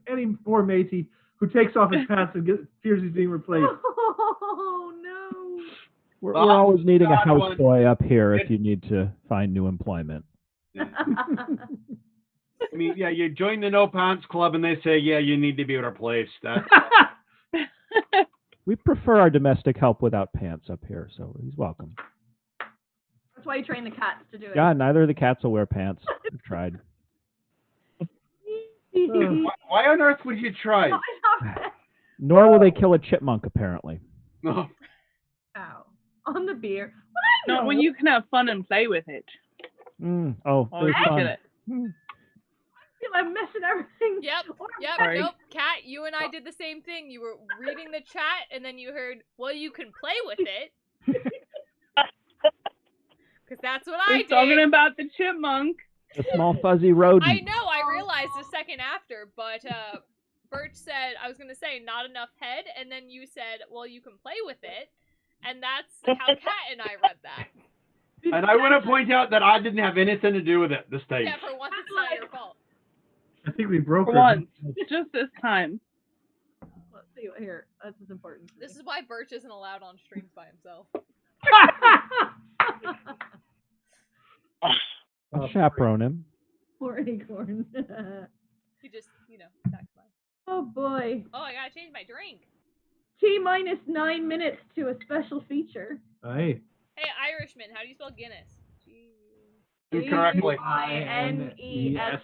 poor matey who takes off his pants and fears he's being replaced. Oh no! We're Well, always needing a God, one- houseboy up here if you need to find new employment. I mean, yeah, you join the No Pants Club and they say, yeah, you need to be replaced. That's We prefer our domestic help without pants up here, so he's welcome. That's why you train the cats to do it. Yeah, neither of the cats will wear pants. We've tried. why on earth would you try? Nor will they kill a chipmunk, apparently. No. Ow. On the beer. not when you can have fun and play with it. Oh, Oh, there's you fun. get it. I feel I'm missing everything. Yep, Sorry. nope. Kat, you and I did the same thing. You were reading the chat, and then you heard, well, you can play with it. Because that's what I We're did. talking about the chipmunk. The small fuzzy rodent. I know, I realized a second after, but Birch said, I was going to say, not enough head, and then you said, well, you can play with it. And that's how Kat and I read that. And I want to point out that I didn't have anything to do with it this time. Yeah, for once it's not your fault. I think we broke For her. once. Just this time. Let's see what here. This is important. This is why Birch isn't allowed on streams by himself. I'll chaperone him. Poor acorn. He just, attacks mine. Oh boy. Oh, I gotta change my drink. T-minus 9 minutes to a special feature. Hey. Hey, Irishman, how do you spell Guinness? Incorrectly. G-U-I-N-E-S-S.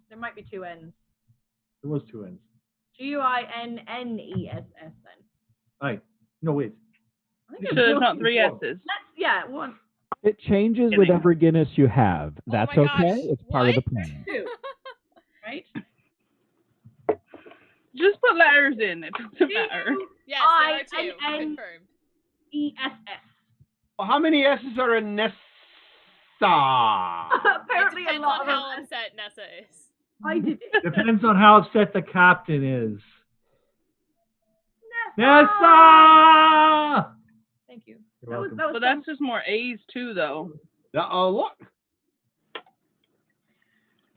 There might be two N's. There was two N's. G-U-I-N-N-E-S-S then. Aye. No, wait. I think So it's there's not one. 3 S's. Yeah, one. It changes with every Guinness you have. That's my gosh, okay. It's part of the what? plan. Two. Right? Just put letters in. It doesn't matter. Yes, there are two. Confirmed. E-S-S. Well, how many S's are in Nessa? Apparently It a depends lot on of how them. upset Nessa is. I did it. Depends on how upset the captain is. Nessa! Nessa! Thank you. You're That was, welcome. that was But that's just more A's too, though. Look.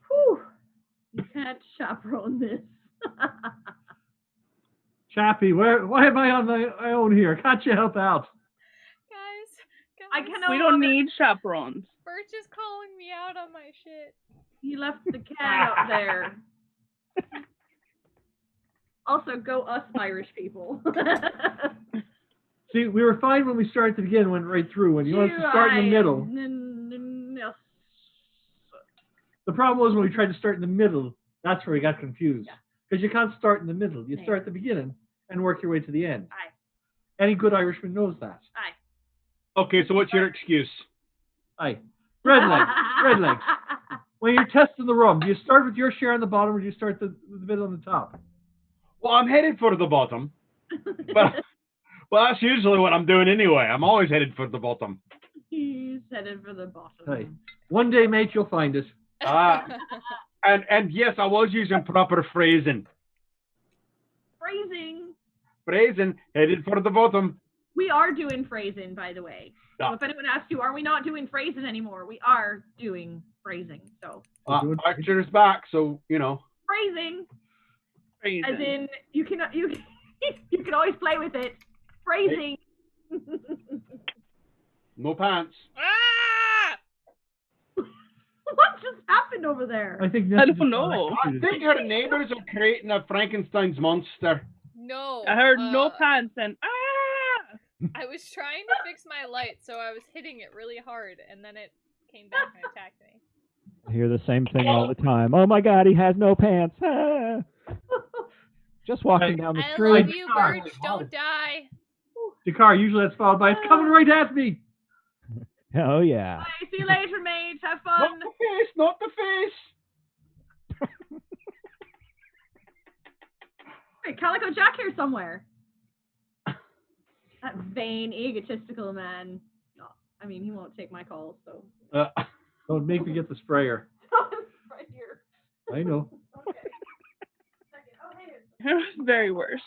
Whew. You can't chaperone this. Chappie, why am I on my own here? Can't you help out? Guys, I cannot. We don't need chaperones. Birch is calling me out on my shit. He left the cat up there. Also, go us Irish people. See, we were fine when we started at the beginning, went right through. When you want us to start in the middle. The problem was when we tried to start in the middle, that's where we got confused. Because you can't start in the middle. You start at the beginning and work your way to the end. Aye. Any good Irishman knows that. Aye. Okay, so what's your excuse? Aye. Redlegs. When you're testing the rum, do you start with your share on the bottom or do you start with the bit on the top? Well, I'm headed for the bottom. Well, that's usually what I'm doing anyway. I'm always headed for the bottom. He's headed for the bottom. Aye. One day, mate, you'll find it. And yes, I was using proper phrasing. Phrasing, headed for the bottom. We are doing phrasing, by the way. Yeah. So if anyone asks you, are we not doing phrasing anymore? We are doing phrasing. So Archer's back, so you know. Phrasing. As in, you can always play with it. Phrasing. No pants. What just happened over there? I think I don't know. I think her neighbors are creating a Frankenstein's monster. No. I heard no pants and I was trying to fix my light, so I was hitting it really hard, and then it came back and attacked me. I hear the same thing all the time. Oh my God, he has no pants. Ah. Just walking down the I street. love you, Birch. Don't die. Dakkar, usually that's followed by, it's coming right at me. Oh yeah. Bye. See you later, mate. Have fun. Not the face, not the face. Wait, Calico Jack here somewhere. That vain, egotistical man. No, I mean, he won't take my calls, so. Don't make me get the sprayer. Right here. I know. Okay. Oh, hey. very worst.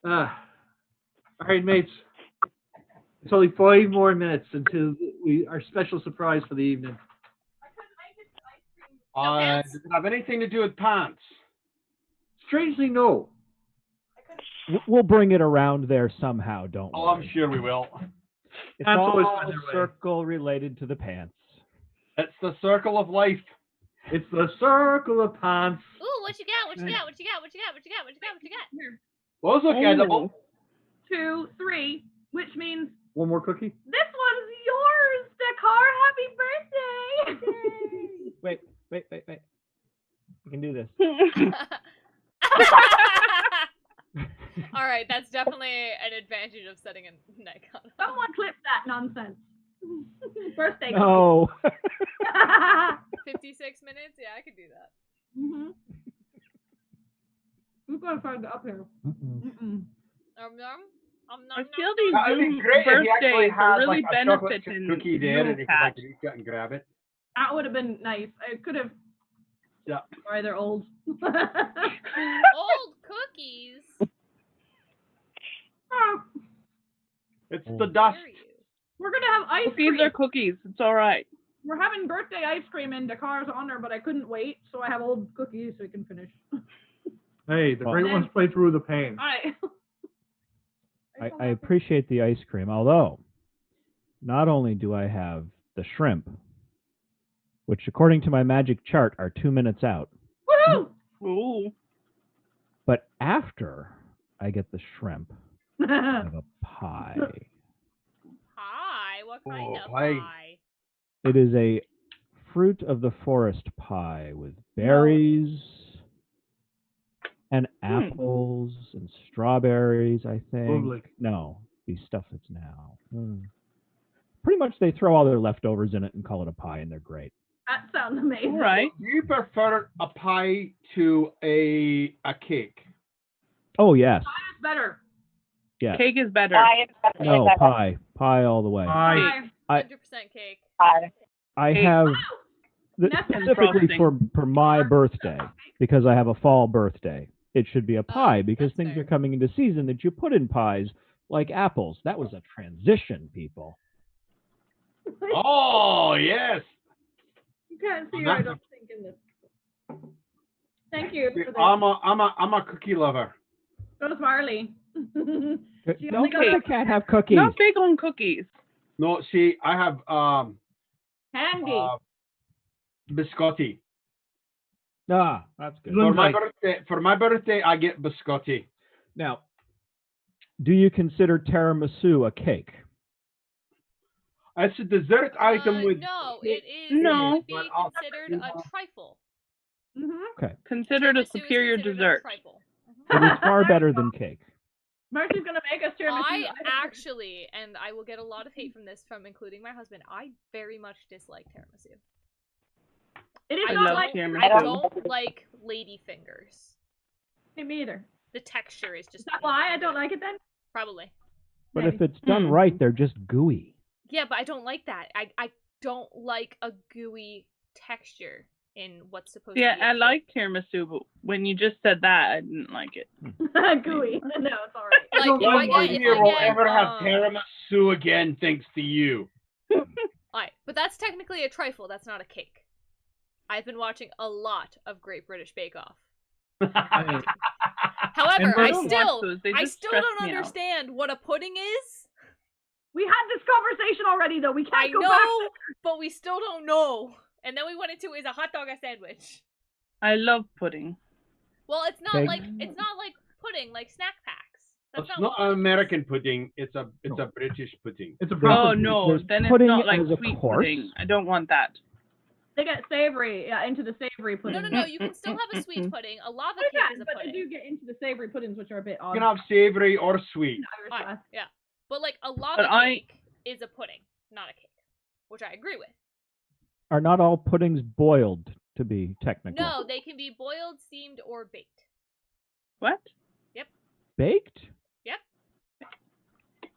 All right, mates. It's only 5 more minutes until our special surprise for the evening. Does it have anything to do with pants? Strangely, no. We'll bring it around there somehow, don't Oh, worry. I'm sure we will. It's Pants always all find their a way. circle related to the pants. It's the circle of life. It's the circle of pants. Ooh, what you got? What you got? What you got? What you got? What you got? What you got? What you got? Here. Those look edible. 2, 3, which means One more cookie. this one's yours, Dakkar. Happy birthday! Wait. We can do this. All right, that's definitely an advantage of setting a neck on. Someone clip that nonsense. Birthday. No. 56 minutes? Yeah, I could do that. Mm-hmm. We've got to find it up here. Nom, I nom, feel nom. these That'd be Zoom great if he actually birthdays are had really like a chocolate benefiting cookie there and he could like Zoom reach out and grab it. That would have been nice. I could have. Yeah. Sorry, they're old. Old cookies. Oh, It's the dust. Dare you? we're gonna have ice Cookies cream. are cookies. It's all right. We're having birthday ice cream in Dakkar's honor, but I couldn't wait, so I have old cookies so we can finish. Hey, the great ones play through the pain. Alright. I appreciate the ice cream, although not only do I have the shrimp, which according to my magic chart are 2 minutes out, Woohoo! Ooh. but after I get the shrimp, I have a pie. Pie? What kind of pie. pie? It is a fruit of the forest pie with berries and apples and strawberries, I think. Lovely. No, the stuff that's now. Pretty much they throw all their leftovers in it and call it a pie, and they're great. That sounds amazing. All right. Do you prefer a pie to a cake? Oh, yes. It's better. Yes. Cake is better. Pie is definitely No, better. pie. Pie all the way. Pie. 100% cake. Pie. I Cake. have Nothing. specifically Frosting. for my birthday, because I have a fall birthday. It should be a pie because that's things fair. are coming into season that you put in pies, like apples. That was a transition, people. Oh, yes. You can't see I'm her, I not- don't think, in this. Thank you for this. I'm a cookie lover. So does Marley. She No, only got I can't have cookies. Not big on cookies. No, see, I have candy. biscotti. Ah, that's good. For my birthday, I get biscotti. Now, do you consider tiramisu a cake? It's a dessert item with. No, it is. No. It would be considered a trifle. Okay. Considered a Tiramisu is superior considered a dessert. trifle. It is far better than cake. Mercy's gonna make us tiramisu. I actually, and I will get a lot of hate from this from including my husband, I very much dislike tiramisu. It is I not don't, like tiramisu. I don't like lady fingers. me either. The texture is just. Is that why I don't like it then? Probably. But if it's done right, they're just gooey. Yeah, but I don't like that. I don't like a gooey texture in what's supposed to be. Yeah, I a like tiramisu, but when you just said that, I didn't like it. Gooey. No, it's alright. Like, Nobody here will ever have tiramisu again, thanks to you. Alright, but that's technically a trifle. That's not a cake. I've been watching a lot of Great British Bake Off. However, I still don't understand what a pudding is. We had this conversation already, though. We can't I go know, back. but we still don't know. And then we went into is a hot dog a sandwich? I love pudding. Well, it's not like pudding, like snack packs. It's not an American pudding. It's a British pudding. It's a Oh no, then it's not like sweet pudding. I don't want that. They get savory, into the savory pudding. No, you can still have a sweet pudding. A lava cake is a but pudding. they do get into the savory puddings, which are a bit odd. You can have savory or sweet. Yeah, but like a lava cake is a pudding, not a cake, which I agree with. Are not all puddings boiled, to be technical? No, they can be boiled, steamed, or baked. What? Yep. Baked? Yep.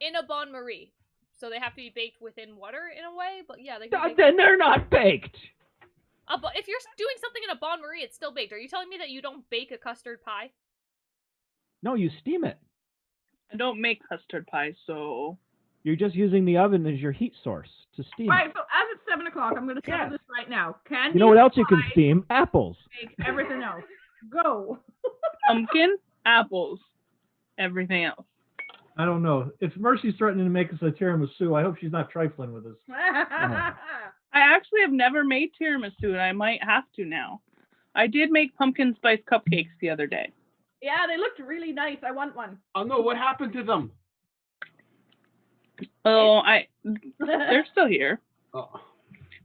In a bain-marie. So they have to be baked within water in a way, but yeah, they can be Then they're not baked! But if you're doing something in a bain-marie, it's still baked. Are you telling me that you don't bake a custard pie? No, you steam it. I don't make custard pie, so... You're just using the oven as your heat source to steam. Right, so as it's 7 o'clock, I'm going to settle this right now. Candy, You know what else you can steam? Apples. Bake, everything else. Go. Pumpkin, apples, everything else. I don't know. If Mercy's threatening to make us a tiramisu, I hope she's not trifling with us. I actually have never made tiramisu, and I might have to now. I did make pumpkin spice cupcakes the other day. Yeah, they looked really nice. I want one. Oh no, what happened to them? Oh, they're still here. Oh.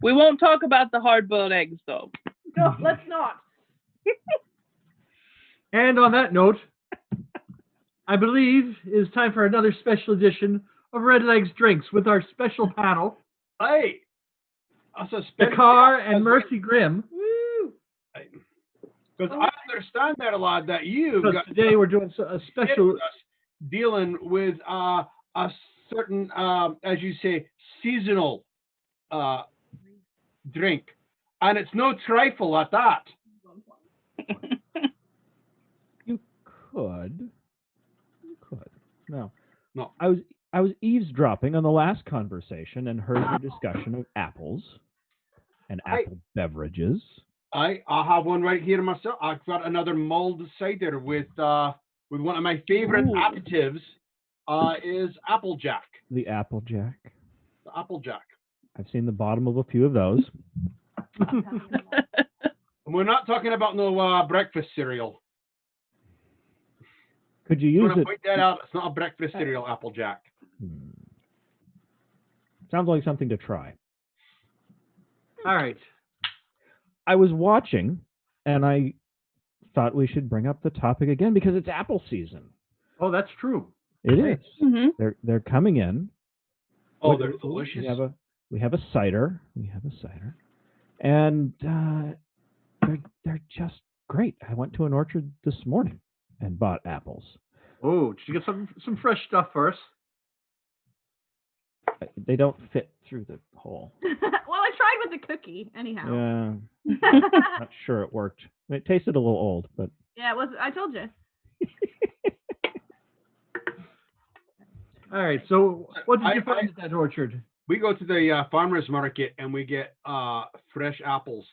We won't talk about the hard-boiled eggs, though. No, let's not. And on that note, I believe it is time for another special edition of Redlegs Drinks with our special panel. Hey! Dakkar and Mercy Grimm. Woo! Because I understand that a lot, that you got today we're doing a special dealing with a certain, as you say, seasonal drink. And it's no trifle at that. You could. No. No. I was eavesdropping on the last conversation and heard your discussion of apples and apple beverages. I have one right here myself. I've got another mulled cider with one of my favorite additives is Applejack. The Applejack. The Applejack. I've seen the bottom of a few of those. And we're not talking about no breakfast cereal. Could you I use want to it? point that out. It's not a breakfast cereal, Applejack. Sounds like something to try. All right. I was watching, and I thought we should bring up the topic again because it's apple season. Oh, that's true. It is. Mm-hmm. They're coming in. Oh, they're delicious. We have a cider. And they're just great. I went to an orchard this morning and bought apples. Oh, did you get some fresh stuff for us? They don't fit through the hole. Well, I tried with the cookie, anyhow. Yeah. Not sure it worked. It tasted a little old, but Yeah, it was. I told you. All right. So, what did you find at that orchard? We go to the farmer's market and we get fresh apples.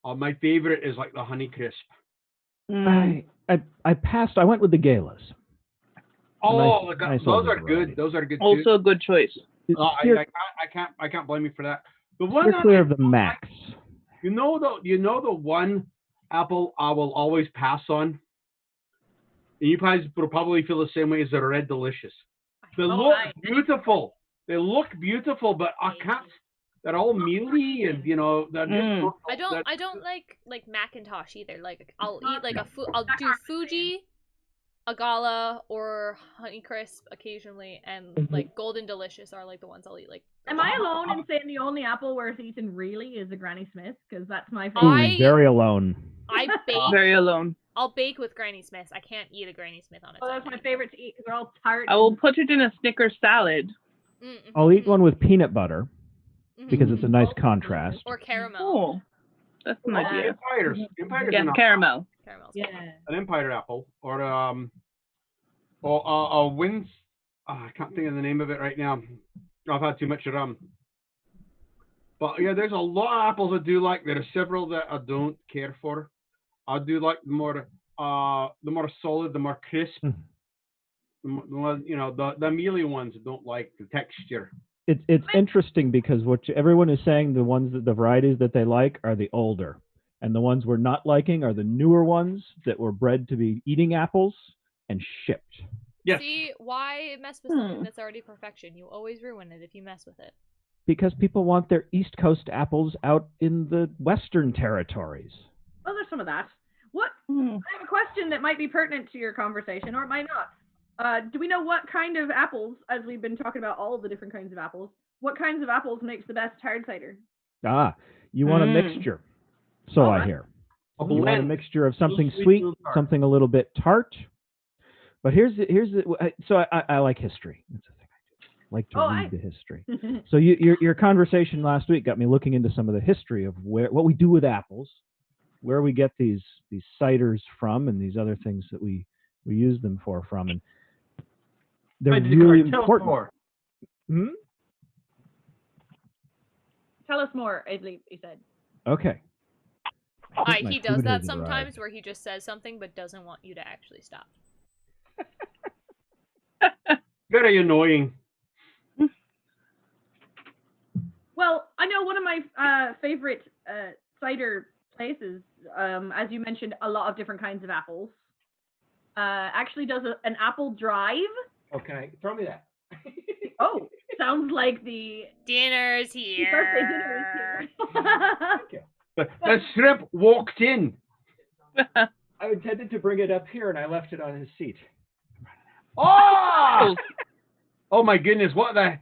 My favorite is like the Honeycrisp. I passed. I went with the galas. Oh, nice those older are variety. good. Those are good too. Also a good choice. I can't blame you for that. The one Steer clear of the max. You know the one apple I will always pass on. And you guys will probably feel the same way as the Red Delicious. They look beautiful. They look beautiful, but I can't. They're all mealy, and they're just. I don't like Macintosh either. Like I'll eat like I'll do Fuji, a Gala, or Honeycrisp occasionally, and like Golden Delicious are like the ones I'll eat. Like, am I alone in saying the only apple worth eating really is a Granny Smith? Because that's my favorite. Very alone. I bake. Very alone. I'll bake with Granny Smiths. I can't eat a Granny Smith on its own. That's my favorite to eat because they're all tart. I will put it in a Snickers salad. I'll eat one with peanut butter because it's a nice contrast. Or caramel. Oh, that's an idea. Empires Caramel. Yeah. An Empire apple or a Wins. I can't think of the name of it right now. I've had too much rum. But yeah, there's a lot of apples I do like. There are several that I don't care for. I do like the more solid, the more crisp. The mealy ones I don't like the texture. It's interesting because everyone is saying the varieties that they like are the older, and the ones we're not liking are the newer ones that were bred to be eating apples and shipped. Yes. See, why mess with something that's already perfection? You always ruin it if you mess with it. Because people want their East Coast apples out in the Western territories. Well, there's some of that. I have a question that might be pertinent to your conversation, or it might not. Do we know what kind of apples, as we've been talking about all of the different kinds of apples, what kinds of apples makes the best hard cider? You want a mixture, so I hear. You want a mixture of something sweet, something a little bit tart. But so I like history. That's the thing I do. I like to read the history. So your conversation last week got me looking into some of the history of what we do with apples, where we get these ciders from, and these other things that we use them from, and they're really important. Tell us more, Aidley, he said. Okay. He does that sometimes where he just says something but doesn't want you to actually stop. Very annoying. Well, I know one of my favorite cider places, as you mentioned, a lot of different kinds of apples, actually does an apple drive. Oh, can I throw me that? Oh, sounds like the dinner's here. Birthday dinner is here. But the shrimp walked in. I intended to bring it up here, and I left it on his seat. Oh! Oh my goodness! What the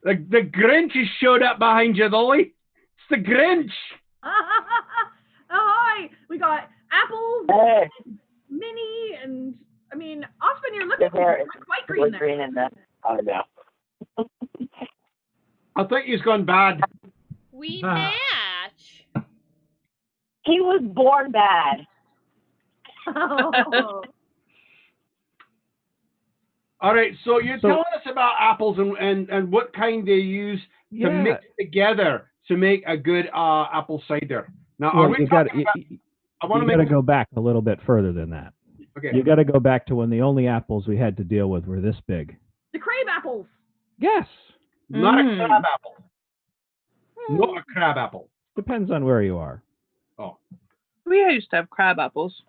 Grinch has showed up behind you, Dolly. It's the Grinch. Hi, we got apples, mini, and I mean, often you're looking for quite green there. Green in that. Oh no. I think he's gone bad. We match. He was born bad. Oh. All right, so you're telling us about apples and what kind they use to mix together to make a good apple cider. Now, you got to go back a little bit further than that. Okay. You got to go back to when the only apples we had to deal with were this big. The crab apples. Yes. Not a crab apple. Not a crab apple. Depends on where you are. Oh. We used to have crab apples.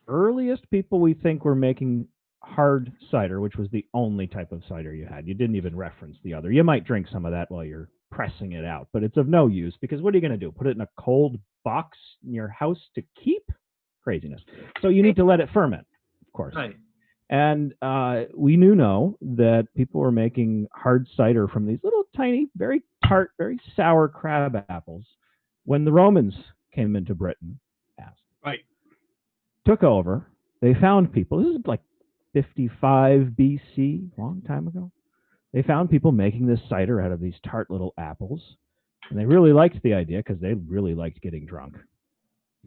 Earliest people we think were making hard cider, which was the only type of cider you had. You didn't even reference the other. You might drink some of that while you're pressing it out, but it's of no use because what are you going to do? Put it in a cold box in your house to keep? Craziness. So you need to let it ferment, of course. Right. And we know that people were making hard cider from these little tiny, very tart, very sour crab apples when the Romans came into Britain. Right. Took over. They found people. This is like 55 BC, long time ago. They found people making this cider out of these tart little apples. And they really liked the idea because they really liked getting drunk.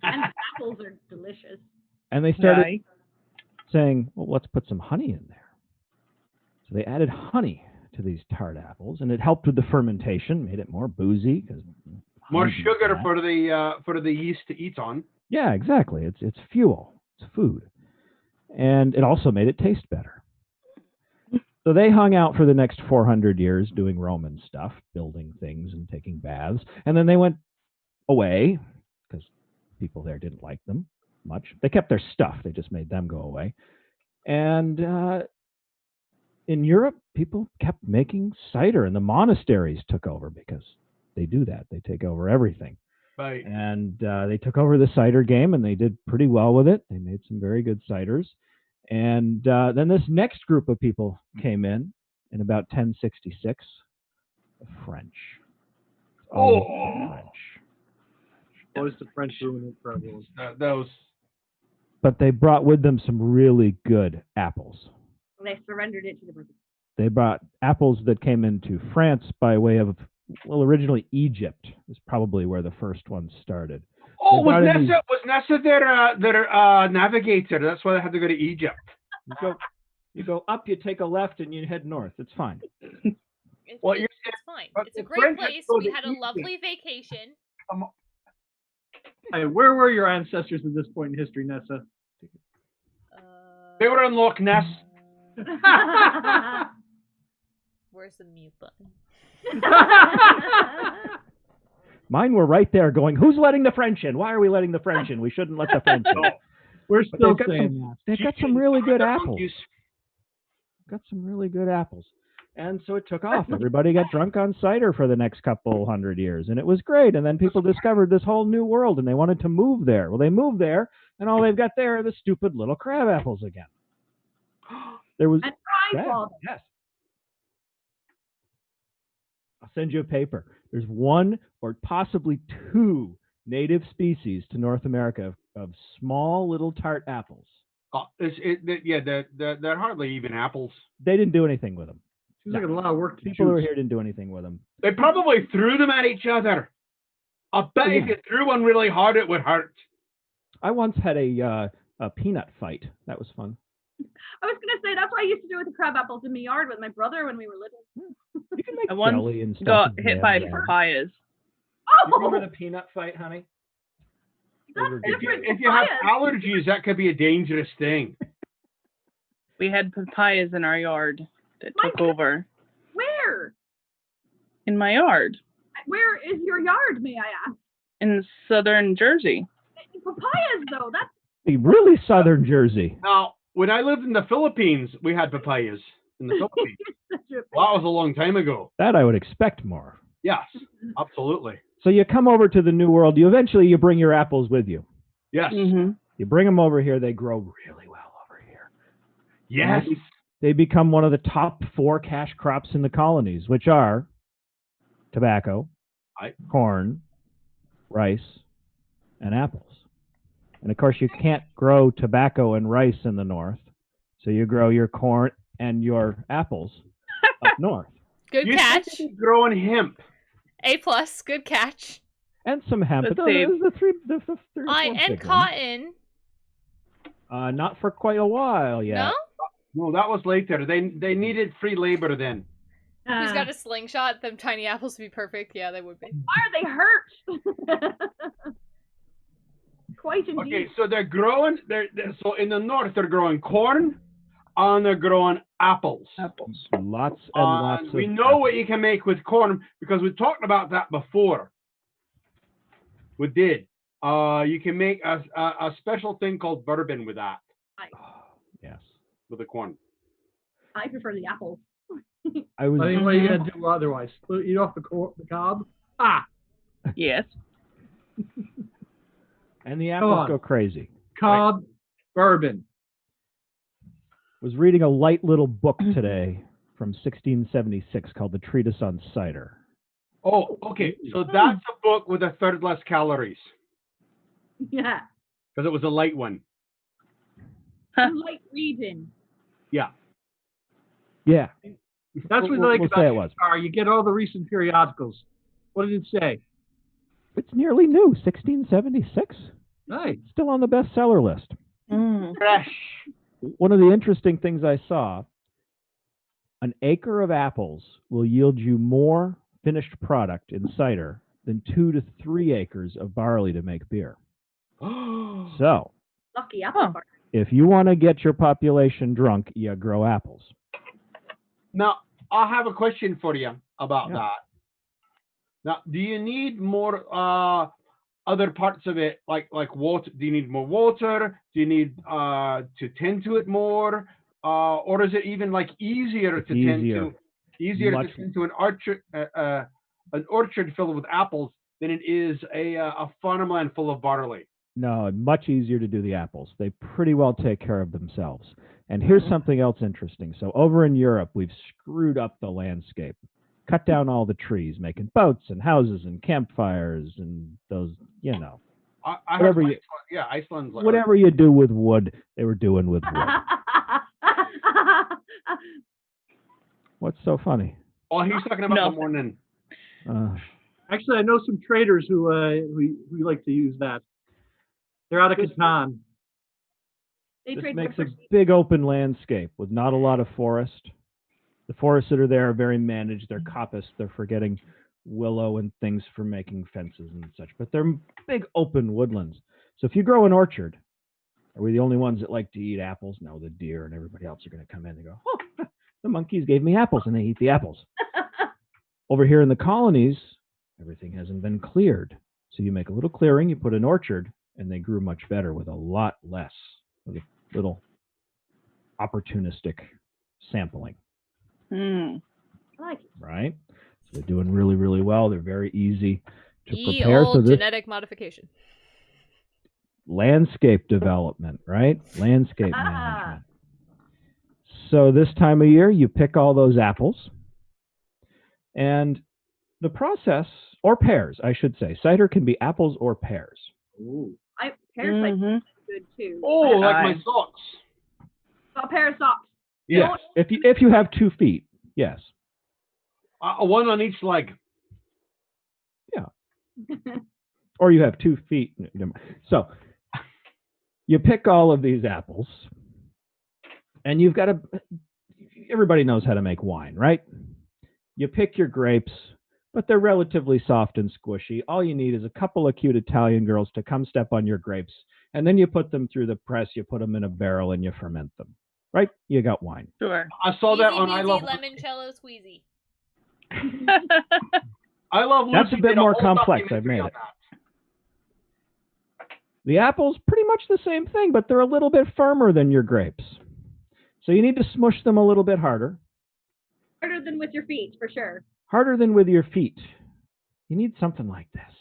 And the apples are delicious. And they started saying, well, let's put some honey in there. So they added honey to these tart apples, and it helped with the fermentation, made it more boozy. More sugar for the yeast to eat on. Yeah, exactly. It's fuel. It's food. And it also made it taste better. So they hung out for the next 400 years doing Roman stuff, building things and taking baths. And then they went away because people there didn't like them much. They kept their stuff. They just made them go away. And in Europe, people kept making cider, and the monasteries took over because they do that. They take over everything. Right. And they took over the cider game, and they did pretty well with it. They made some very good ciders. And then this next group of people came in about 1066, the French. Oh, the French. What is the French doing it for everyone? Those. But they brought with them some really good apples. They surrendered it to the British. They brought apples that came into France by way of, well, originally Egypt is probably where the first one started. Oh, was Nessa their navigator? That's why they had to go to Egypt. You go up, you take a left, and you head north. It's fine. It's fine. It's a great French place. go We to had a Egypt. lovely vacation. Hey, where were your ancestors at this point in history, Nessa? They were in Loch Ness. Where's the mute button? Mine were right there going, who's letting the French in? Why are we letting the French in? We shouldn't let the French in. We're But still they've got saying some, that. they've got some really good apples. Got some really good apples. And so it took off. Everybody got drunk on cider for the next couple hundred years, and it was great. And then people discovered this whole new world, and they wanted to move there. Well, they moved there, and all they've got there are the stupid little crab apples again. There was yes. I'll send you a paper. There's one or possibly two native species to North America of small little tart apples. They're hardly even apples. They didn't do anything with them. Seems like a lot of work to People who were here didn't do anything with them. They probably threw them at each other. I bet if you threw one really hard, it would hurt. I once had a peanut fight. That was fun. I was gonna say that's what I used to do with the crab apples in my yard with my brother when we were little. You can make I once jelly and stuff. got with hit jam by there. papayas. You remember the peanut fight, honey? That's different. If you have allergies, that could be a dangerous thing. We had papayas in our yard that took over. Where? In my yard. Where is your yard, may I ask? In southern Jersey. Papayas, though. That's Really southern Jersey. Now, when I lived in the Philippines, we had papayas in the Philippines. Well, that was a long time ago. That I would expect more. Yes, absolutely. So you come over to the New World. You eventually bring your apples with you. Yes. Mm-hmm. You bring them over here. They grow really well over here. Yes. They become one of the top 4 cash crops in the colonies, which are tobacco, corn, rice, and apples. And of course, you can't grow tobacco and rice in the north, so you grow your corn and your apples up north. Good catch. Growing hemp. A+. Good catch. And some hemp. Let's But see. the three And cotton. Not for quite a while yet. No? No, that was later. They needed free labor then. Who's got a slingshot? Them tiny apples would be perfect. Yeah, they would be. why are they hurt? Quite indeed. Okay, so they're growing. So in the north they're growing corn, and they're growing apples. Apples. Lots and lots of we know what you can make with corn because we talked about that before. We did. You can make a special thing called bourbon with that. Yes. With the corn. I prefer the apples. I was. I think what are you gonna do otherwise? Eat off the cob? Ah, Yes. And the apples on. go crazy. cob, bourbon. Was reading a light little book today from 1676 called The Treatise on Cider. Oh, okay. So that's a book with a third less calories Yeah. because it was a light one. Light reading. Yeah. Yeah. That's what I like about Dakkar. You get all the recent periodicals. What did it say? It's nearly new, 1676. Nice. Still on the bestseller list. Fresh. One of the interesting things I saw, an acre of apples will yield you more finished product in cider than 2 to 3 acres of barley to make beer. So, Lucky apple farm. if you want to get your population drunk, you grow apples. Now, I have a question for you about Yeah. that. Now, do you need more other parts of it, like water? Do you need more water? Do you need to tend to it more, or is it even like easier to tend to? Easier to tend to an orchard filled with apples than it is a farmland full of barley. No, much easier to do the apples. They pretty well take care of themselves. And here's something else interesting. So over in Europe, we've screwed up the landscape. Cut down all the trees, making boats and houses and campfires and those, you know. Whatever Iceland's like whatever you do with wood, they were doing with wood. What's so funny? Oh, he's talking about the morning. Actually, I know some traders who like to use that. They're out of Catan. They This trade makes for a big open landscape with not a lot of forest. The forests that are there are very managed. They're coppice. They're for getting willow and things for making fences and such. But they're big open woodlands. So if you grow an orchard, are we the only ones that like to eat apples? No, the deer and everybody else are going to come in and go, oh, the monkeys gave me apples, and they eat the apples. Over here in the colonies, everything hasn't been cleared. So you make a little clearing, you put an orchard, and they grew much better with a lot less of a little opportunistic sampling. Right? So they're doing really, really well. They're very easy to prepare. So this genetic modification. Landscape development, right? Landscape management. So this time of year, you pick all those apples. And the process, or pears, I should say. Cider can be apples or pears. Ooh. Pears like good too. Oh, like my socks. A pair of socks. Yes, if you have 2 feet, yes. One on each leg. Yeah. Or you have 2 feet. So you pick all of these apples, and you've got to. Everybody knows how to make wine, right? You pick your grapes, but they're relatively soft and squishy. All you need is a couple of cute Italian girls to come step on your grapes, and then you put them through the press, you put them in a barrel, and you ferment them. Right? You got wine. Sure. I saw that on Easy, I Love limoncello squeezy. I Love Lucy. That's a bit more complex. I've made it. The apples, pretty much the same thing, but they're a little bit firmer than your grapes. So you need to smush them a little bit harder. Harder than with your feet, for sure. Harder than with your feet. You need something like this.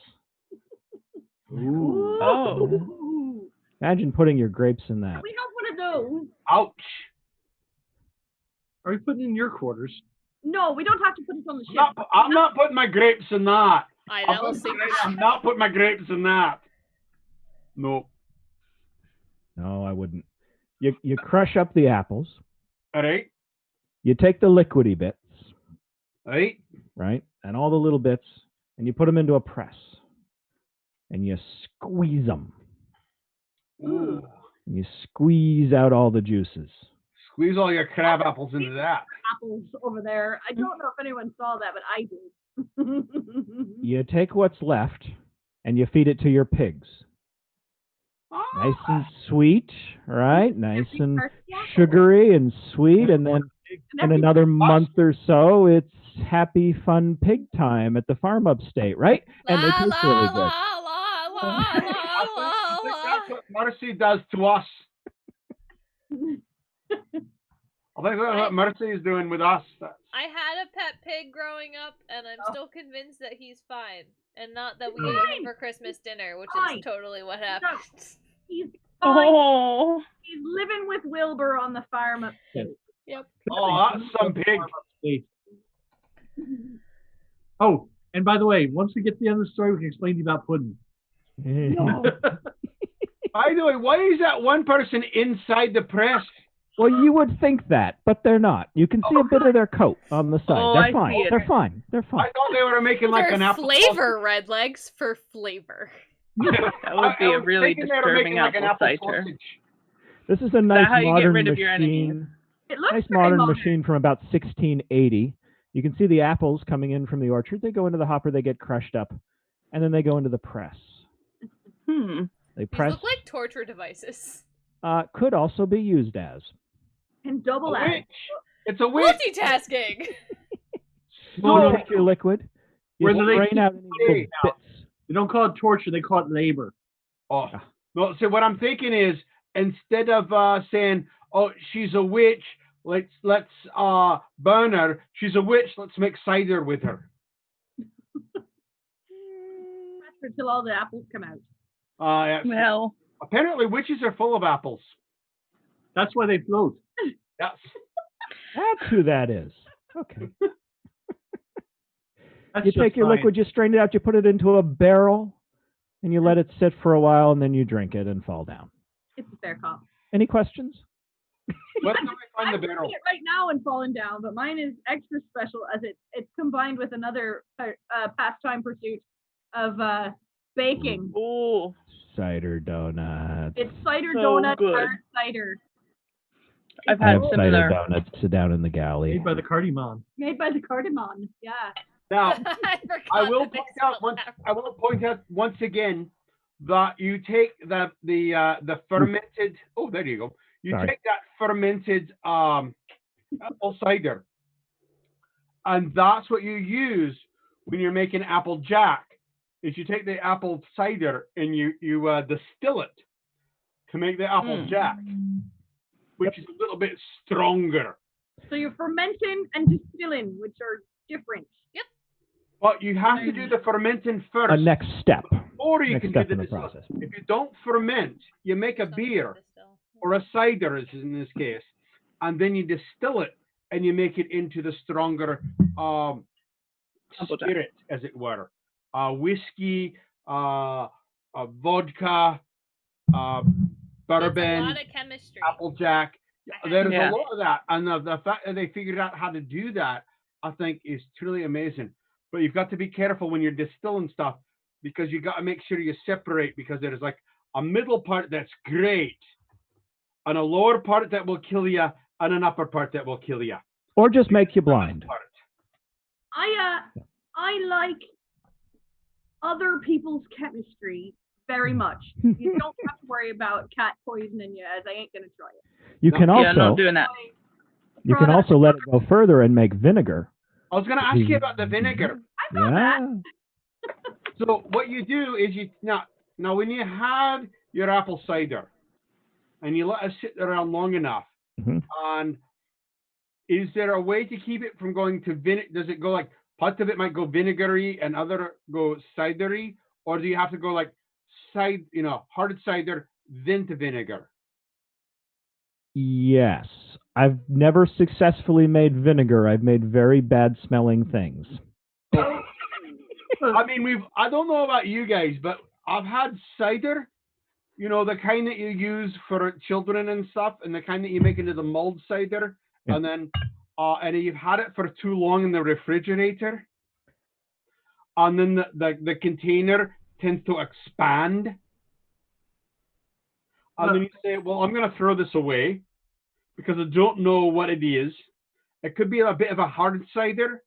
Ooh. Oh. Imagine putting your grapes in that. We have one of those. Ouch. Are we putting in your quarters? No, we don't have to put it on the ship. I'm not putting my grapes in that. I'm not putting my grapes in that. No. No, I wouldn't. You crush up the apples. All right. You take the liquidy bits. Right. Right? And all the little bits, and you put them into a press. And you squeeze them. Ooh. And you squeeze out all the juices. Squeeze all your crab apples into that. Apples over there. I don't know if anyone saw that, but I did. You take what's left, and you feed it to your pigs. Nice and sweet, right? Nice and sugary and sweet. And then in another month or so, it's happy, fun pig time at the farm upstate, right? And they taste really good. That's what Mercy does to us. I think that's what Mercy is doing with us. I had a pet pig growing up, and I'm still convinced that he's fine. And not that we ate him for Christmas dinner, which is totally what happened. He's fine. Oh. He's living with Wilbur on the farm upstate. Yep. Oh, that's some pig. Oh, and by the way, once we get to the end of the story, we can explain to you about pudding. No. By the way, why is that one person inside the press? Well, you would think that, but they're not. You can see a bit of their coat on the side. Oh, They're fine. They're fine. They're fine. I thought they were making like an apple flavor, Redlegs, for flavor. That would be a really disturbing apple cider. This is a nice modern rid of your machine. It looks Nice modern machine from about 1680. You can see the apples coming in from the orchard. They go into the hopper, they get crushed up, and then they go into the press. They These press. look like torture devices. Could also be used as. And double A as. witch. It's a witch. Multitasking. You take your liquid. You Where do they strain out any little Hey, bits. They don't call it torture, they call it labor. Oh, no. So what I'm thinking is, instead of saying, "Oh, she's a witch," let's burn her. She's a witch. Let's make cider with her. Until all the apples come out. Well, Apparently, witches are full of apples. That's why they float. Yes. That's who that is. Okay. That's You just take your science. liquid, you strain it out, you put it into a barrel, and you let it sit for a while, and then you drink it and fall down. It's a fair cop. Any questions? Where can I I'm find the drinking barrel? it right now and falling down, but mine is extra special as it's combined with another pastime pursuit of baking. oh, Cider donuts. It's cider So donut good. hard cider. I've I had have cider similar. donuts down in the galley. Made by the cardamom. Made by the cardamom. Yeah. Now, I forgot I will that they point out spelled once. that I will point out once again that you take the fermented. Oh, there you go. You Sorry. take that fermented apple cider, and that's what you use when you're making apple jack. Is you take the apple cider and you distill it to make the apple jack, which is a little bit stronger. So you're fermenting and distilling, which are different. But you have to do the fermenting A first. next step. Or you Next can step do in the the process. If you don't ferment, you make a beer or a cider, as in this case, and then you distill it and you make it into the stronger spirit, as it were. Whiskey, vodka, bourbon, a lot of chemistry. Applejack. There's Yeah. a lot of that, and the fact that they figured out how to do that, I think, is truly amazing. But you've got to be careful when you're distilling stuff, because you got to make sure you separate, because there's like a middle part that's great, and a lower part that will kill you, and an upper part that will kill you. Or just make you blind. I like other people's chemistry very much. You don't have to worry about cat poisoning you, as I ain't gonna try it. You can Yeah, not also doing that. you can also let it go further and make vinegar. I was going to ask you about the vinegar. I know that. Yeah. So what you do is now when you had your apple cider and you let it sit around long enough, and is there a way to keep it from going to vinegar? Does it go like part of it might go vinegary and other go cidery, or do you have to go like hard cider then to vinegar? Yes. I've never successfully made vinegar. I've made very bad smelling things. I mean, I don't know about you guys, but I've had cider, the kind that you use for children and stuff, and the kind that you make into the mulled cider, and then and you've had it for too long in the refrigerator, and then the container tends to expand, and then you say, well, I'm going to throw this away because I don't know what it is. It could be a bit of a hard cider,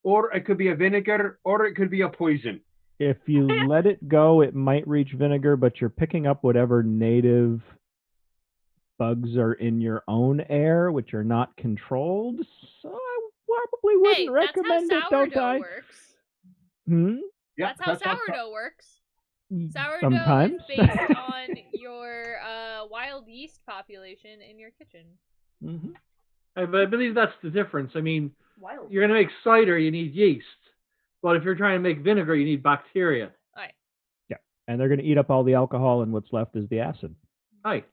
or it could be a vinegar, or it could be a poison. If you let it go, it might reach vinegar, but you're picking up whatever native bugs are in your own air, which are not controlled. So I probably wouldn't recommend it. Don't I? Works. Yeah, That's how sourdough works. Sourdough Sometimes. is based on your wild yeast population in your kitchen. I believe that's the difference. I mean, Wild. you're going to make cider, you need yeast. But if you're trying to make vinegar, you need bacteria. Right. Yeah. And they're going to eat up all the alcohol, and what's left is the acid. Right.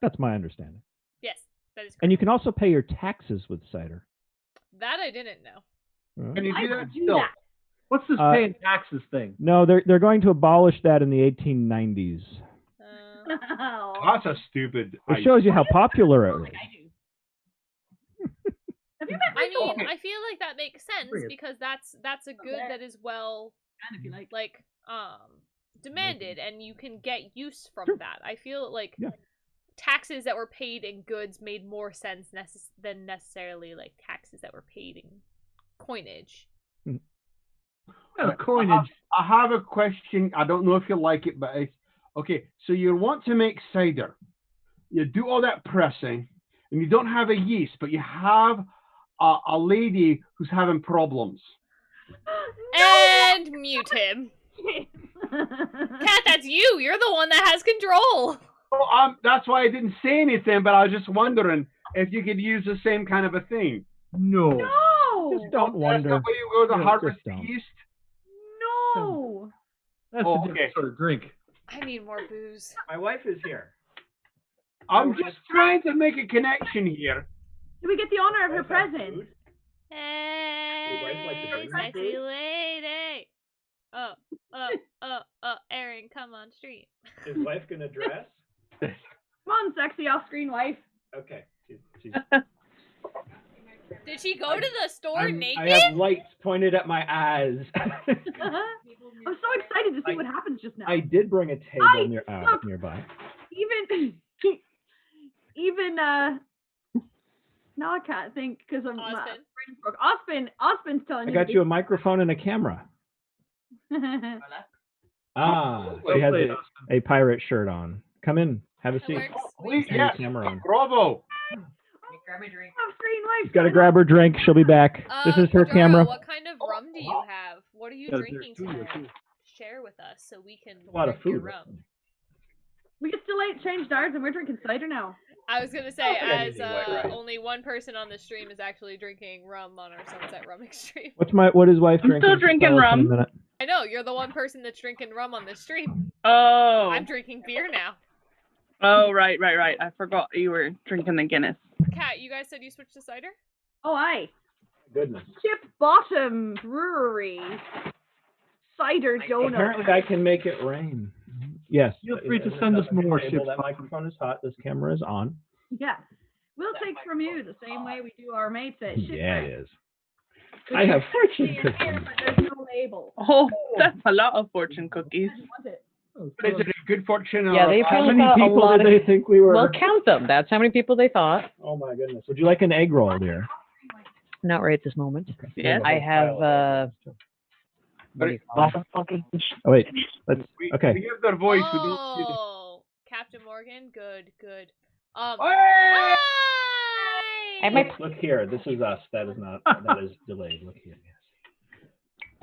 That's my understanding. Yes, that is correct. And you can also pay your taxes with cider. That I didn't know. Can you do I that would do still? that. What's this paying taxes thing? No, they're going to abolish that in the 1890s. That's a stupid. It shows you how popular it was. Have you met my dog? I feel like that makes sense because that's a good that is well, And if you like. demanded, and you can get use from that. I feel like taxes that were paid in goods made more sense than necessarily like taxes that were paid in coinage. Coinage. I have a question. I don't know if you like it, but Okay, so you want to make cider. You do all that pressing, and you don't have a yeast, but you have a lady who's having problems. And mute him. Cat, that's you. You're the one that has control. Oh, that's why I didn't say anything, but I was just wondering if you could use the same kind of a thing. No. No. Just don't wonder. That's the way you go to No, harvest just the don't. yeast. No. That's a different sort of drink. I need more booze. My wife is here. I'm just trying to make a connection here. Do we get the honor of her presence? Hey, sexy lady. Aaron, come on stream. Is wife gonna dress? Come on, sexy off-screen wife. Okay. She's... Did she go to the store naked? I have lights pointed at my eyes. I'm so excited to see what happens just now. I did bring a table nearby. Even no, I can't think because I'm Ospin's telling me. I got you a microphone and a camera. She has a pirate shirt on. Come in, have a seat. Yes, camera on. Bravo. Grab my drink. Off-screen wife. She's got to grab her drink. She'll be back. This is her Pedro, camera. What kind of rum do you have? What are you drinking tonight? Share with us so we can a lot of drink your food. rum. We can still change ours, and we're drinking cider now. I was gonna say, as only one person on the stream is actually drinking rum on our Sunset Rum Extreme. What is wife drinking? I'm still drinking rum. I know, you're the one person that's drinking rum on the stream. Oh. I'm drinking beer now. Oh, right. I forgot you were drinking the Guinness. Kat, you guys said you switched to cider? Oh, aye. Goodness. Chip Bottom Brewery. Cider donut. Apparently I can make it rain. Yes. Feel free to send us more ships. That microphone is hot. This camera is on. Yeah. We'll take from you the same way we do our mates at Shipwreck. Yeah, it is. I have fortune cookies. But there's no label. Oh, that's a lot of fortune cookies. Is it a good fortune? Yeah, they how probably many thought a people lot did of. they think we were? Well, count them. That's how many people they thought. Oh my goodness. Would you like an egg roll, dear? Not right at this moment. Yes. I have. Oh wait. Okay. We hear their voice. We don't see Oh, Captain Morgan, good. Hey! Look here. This is us. That is not. That is delayed. Look here. Yes.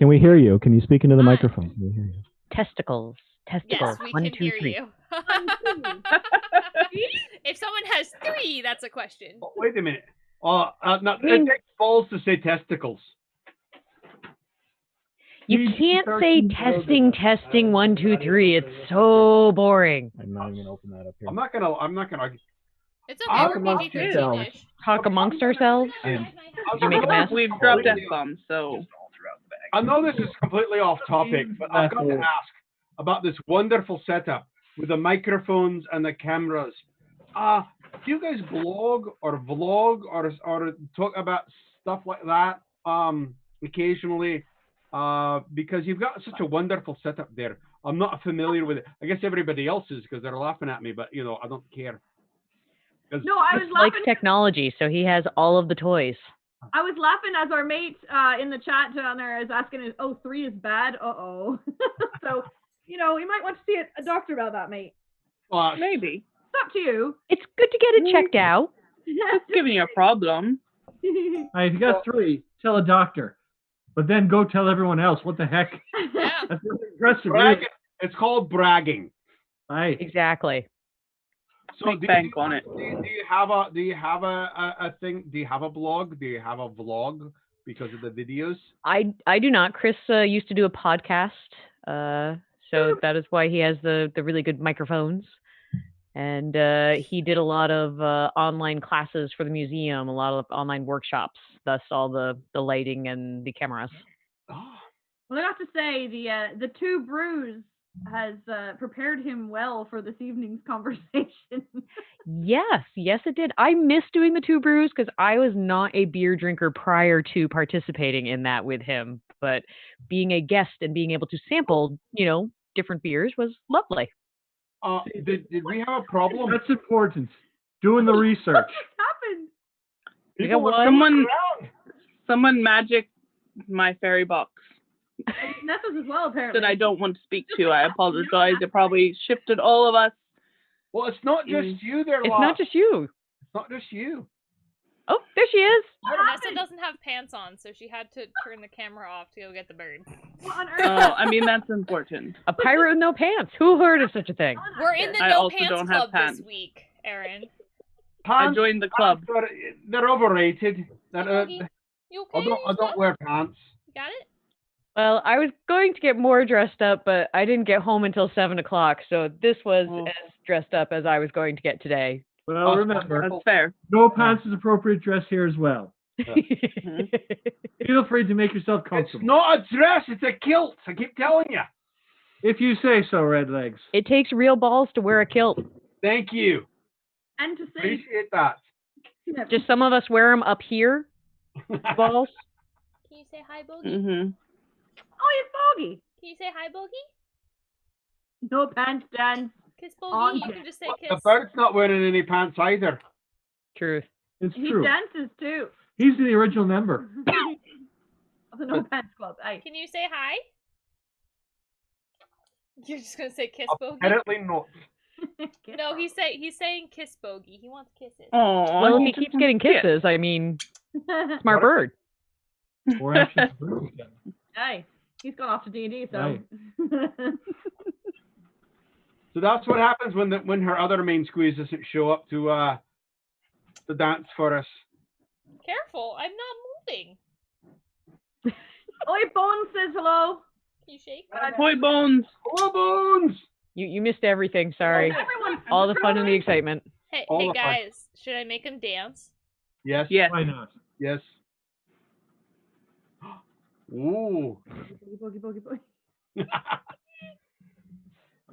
Can we hear you? Can you speak into the microphone? Can we hear you? Testicles. Yes, we One, can two, hear three. you. If someone has 3, that's a question. Oh, wait a minute. It takes balls to say testicles. You can't say testing 1, 2, 3. It's so boring. I'm not even gonna open that up here. I'm not gonna. It's okay, we're amongst PG-13-ish. Talk amongst ourselves. Did you make a mess? We've dropped F-bombs, so. I know this is completely off topic, but I've got to ask about this wonderful setup with the microphones and the cameras. Do you guys blog or vlog or talk about stuff like that occasionally? Because you've got such a wonderful setup there. I'm not familiar with it. I guess everybody else is because they're laughing at me, but I don't care. No, I was He likes laughing. technology, so he has all of the toys. I was laughing as our mate in the chat down there is asking, 3 is bad? Uh-oh. So, we might want to see a doctor about that, mate. Maybe. It's up to you. It's good to get it checked out. It's giving you a problem. If you got 3, tell a doctor. But then go tell everyone else. What the heck? Yeah. That's really aggressive. Bragging. It's called bragging. Aye. Exactly. So Make bank on it. Do you have a thing? Do you have a blog? Do you have a vlog because of the videos? I do not. Chris used to do a podcast, so that is why he has the really good microphones. And he did a lot of online classes for the museum, a lot of online workshops, thus all the lighting and the cameras. Well, I have to say, the 2 brews has prepared him well for this evening's conversation. Yes, it did. I miss doing the 2 brews because I was not a beer drinker prior to participating in that with him. But being a guest and being able to sample, different beers was lovely. Did we have a problem? That's important. Doing the research. What happened? Someone magic my fairy box. Nessa's as well, apparently. that I don't want to speak to. I apologize. It probably shifted all of us. Well, it's not just you there, It's Lot. not just you. It's not just you. Oh, there she is. Vanessa doesn't have pants on, so she had to turn the camera off to go get the bird. What on earth? Oh, I mean, that's important. A pirate with no pants. Who heard of such a thing? We're in the I No also Pants don't have Club pants. this week, Aaron. I joined the club. They're overrated. Boogie, you okay? I don't wear pants. You got it? Well, I was going to get more dressed up, but I didn't get home until 7 o'clock, so this was as dressed up as I was going to get today. Well, remember, That's fair. no pants is appropriate dress here as well. Feel free to make yourself It's comfortable. not a dress, it's a kilt. I keep telling you. If you say so, Redlegs. It takes real balls to wear a kilt. Thank you. And to say, Appreciate that. Just some of us wear them up here, balls. Can you say hi, Boogie? Mm-hmm. oh, it's Bogey. Can you say hi, Boogie? No pants dance. Kiss On Boogie. You deck. can just say kiss. The bird's not wearing any pants either. Truth. It's He true. dances too. He's the original member. Of the No Pants Club. Aye. Can you say hi? You're just gonna say kiss Boogie? Apparently not. No, he's saying kiss Bogey. He wants kisses. Oh, Well, if he keeps getting kisses, I mean, smart bird. Or actually, it's Bruce then. Aye. He's gone off to D&D, so. Aye. So that's what happens when her other main squeeze doesn't show up to dance for us. Careful, I'm not moving. Oi, Bones says hello. Can you shake? Toy Bones. Hello, Bones! You missed everything, sorry. Everyone. All the fun and the excitement. Hey, All hey the fun. guys, should I make him dance? Yes. Yes. Why not? Yes. Ooh. Boogie. I'm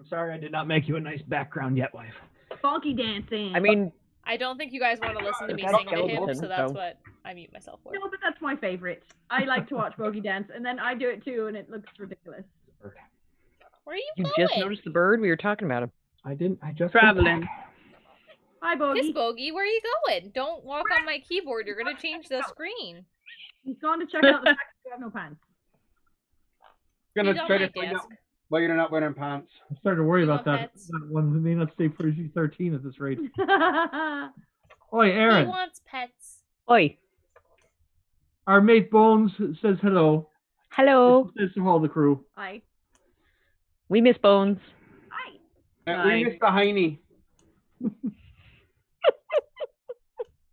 sorry I did not make you a nice background yet, wife. Funky dancing. I mean, I don't think you guys want to listen to me That's sing to him, skeleton, so that's so- what I mute myself for. No, but that's my favorite. I like to watch Bogey dance, and then I do it too, and it looks ridiculous. Where are you you going? just noticed the bird? We were talking about him. I didn't. I just Traveling. Hi, Kiss Bogey. Bogey, where are you going? Don't walk on my keyboard. You're gonna change the screen. He's gone to check out the fact that you have no pants. Gonna He's on try my to find desk. out why you're not wearing pants. I'm starting to worry You about want that. pets? That one may not stay PG-13 at this rate. Oi, He Aaron. wants pets. Oi. Our mate Bones says hello. Hello. Says to all the crew. Hi. We miss Bones. Hi. We miss the Heine.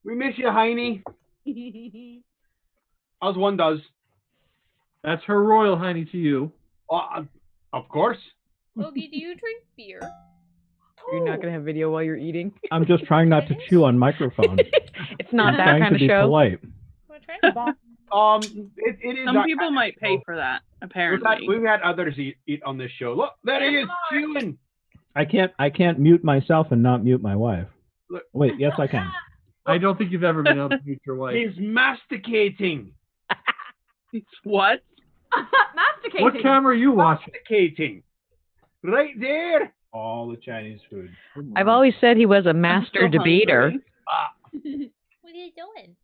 We miss you, Heine. As one does. That's her royal hiney to you. Of course. Bogey, do you drink beer? You're not going to have video while you're eating? I'm just trying not to chew on microphones. It's not I'm that trying kind to of be show. polite. Wanna try? It is. Some people might pay for that, apparently. We've had others eat on this show. Look, there he is chewing. I can't mute myself and not mute my wife. Look. Wait, yes I can. I don't think you've ever been able to mute your wife. He's masticating. It's what? Masticating. What camera are you watching? Masticating. Right there. All the Chinese food. I've always said he was a master debater. What are you doing?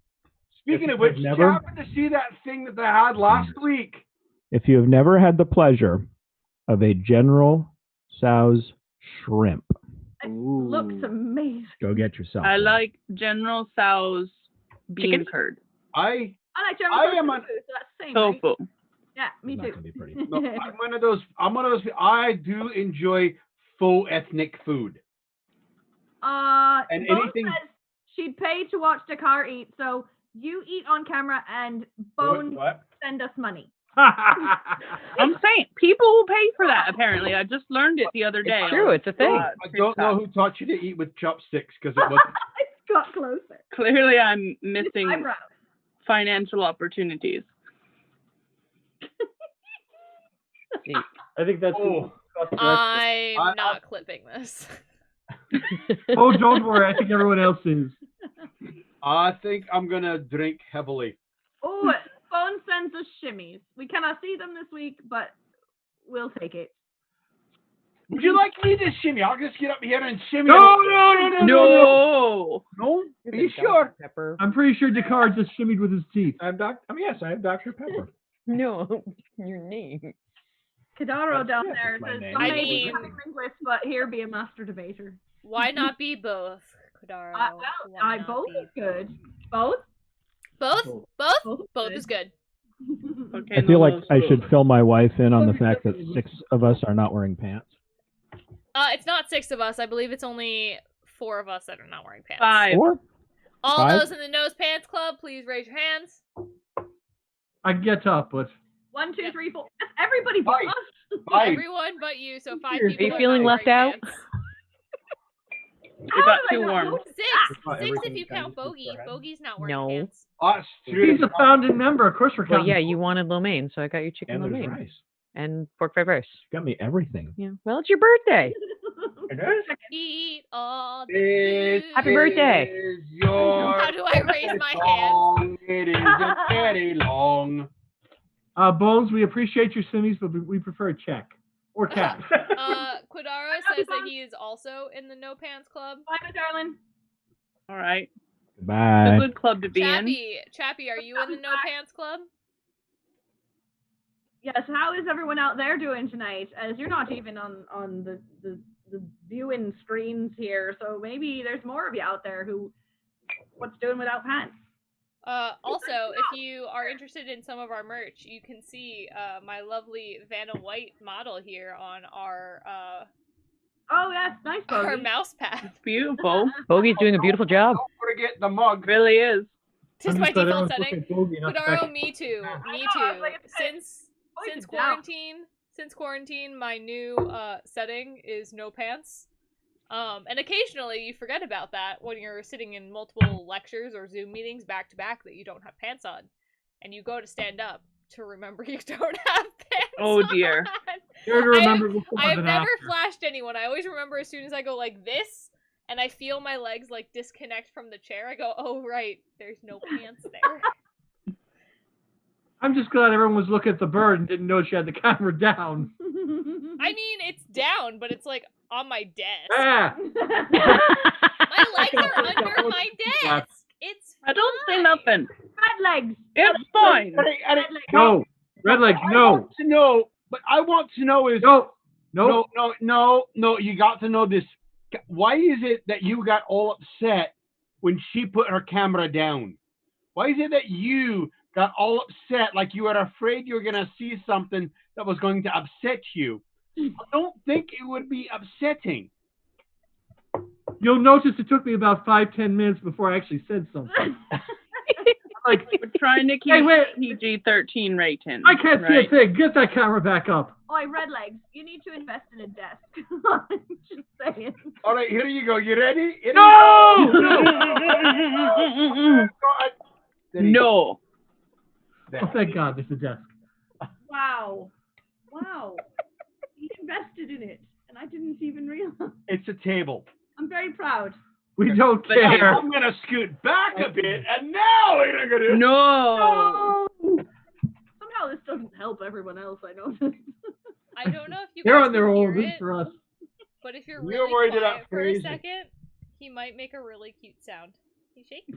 Speaking If of which, you've did you never- happen to see that thing that they had last week? If you have never had the pleasure of a General Tso's shrimp, It looks amazing. go get yourself. I one. like General Tso's bean Chicken? curd. I I like German I tofu, am a- so that's the same, right? Tofu. Yeah, me That too. can be pretty. no, I'm one of those. I do enjoy faux ethnic food. And Bone anything- says she'd pay to watch Dakkar eat, so you eat on camera and Bone What? send us money. I'm saying people will pay for that. Apparently, I just learned it the other day. It's true. It's a thing. I don't know who taught you to eat with chopsticks because it was. It's got closer. Clearly, I'm missing Eyebrows. financial opportunities. I think that's. Oh. I'm not clipping this. Oh, don't worry. I think everyone else is. I think I'm gonna drink heavily. Oh, Bone sends us shimmies. We cannot see them this week, but we'll take it. Would you like me to shimmy? I'll just get up here and shimmy. No. No. No. Are you sure? Pepper. I'm pretty sure Dakkar just shimmied with his teeth. Yes, I have Dr. Pepper. No, your name. Kadaro down That's there my says, name. some I may be mean- linguist, but here be a master debater. Why not be both, Kodaro? Why not Both be is good. Both? both? Both? Both Both is good. Okay, I feel no, like those I should both. fill my wife in on the fact that 6 of us are not wearing pants. It's not 6 of us. I believe it's only 4 of us that are not wearing pants. 5. 4? All 5? those in the Nose Pants Club, please raise your hands. I get up, but 1, 2, Yep. 3, 4. That's everybody but Five. us. 5. Everyone but you, so 5 Are people. you are feeling not left wearing out? pants. It got How too do I not warm. notice 6. that? Thought 6 if everything you kinda count just Bogey. goes ahead. Bogey's not wearing No. pants. That's he's true. a founding member. Of course we're Well, counting. yeah, you wanted lo mein, so I got you chicken And lo there's mein. rice. And pork fried rice. You got me everything. Yeah. Well, it's your birthday. It is? Eat all the This food. Happy birthday. is your How do I raise my hands? song. It isn't very long. Bones, we appreciate your simmies, but we prefer check or cash. Quidaro says that he is also in the No Pants Club. Bye, my darling. All right. It's a Goodbye. good club to be in. Chappie, are you in the No Pants Club? Yes, how is everyone out there doing tonight? As you're not even on the viewing screens here, so maybe there's more of you out there who what's doing without pants. Also, if you are interested in some of our merch, you can see my lovely Vanna White model here on our Oh, yes, nice, our Bogey. mouse pad. It's beautiful. Bogey's doing a beautiful job. Don't forget the mug. It really is. Tis I'm my just glad default everyone's looking setting. at Bogey, not Quidaro, Becky. me too. Me I know, I was too. like, Since it down. quarantine, my new setting is no pants. And occasionally you forget about that when you're sitting in multiple lectures or Zoom meetings back to back that you don't have pants on, and you go to stand up to remember you don't have pants. Oh, dear. on. Here to remember before I have than never after. flashed anyone. I always remember as soon as I go like this, and I feel my legs like disconnect from the chair. I go, oh right, there's no pants there. I'm just glad everyone was looking at the bird and didn't know she had the camera down. I mean, it's down, but it's like on my desk. Ah! My legs are under my desk. It's I don't say fine. nothing. Red legs. It's fine. No. Redlegs, I no. want to know, but I want to know is No. No. no. You got to know this. Why is it that you got all upset when she put her camera down? Why is it that you got all upset, like you were afraid you were going to see something that was going to upset you? I don't think it would be upsetting. You'll notice it took me about 5-10 minutes before I actually said something. Like, We're trying to keep Hey, wait. PG-13 rating. I can't see right? a thing. Get that camera back up. Oi, red legs, you need to invest in a desk. Just saying. All right, here you go. You ready? Here No! you go. No. Oh, thank God, there's a desk. Wow. Wow. He invested in it, and I didn't even realize. It's a table. I'm very proud. We don't But care. I'm going to scoot back a bit, and now we're going to do No. Somehow this doesn't help everyone else, I noticed. I don't know if you They're guys on their can own. hear This it, for us. but if you're We're really worried quiet about for a phrasing. second, he might make a really cute sound. Can you shake?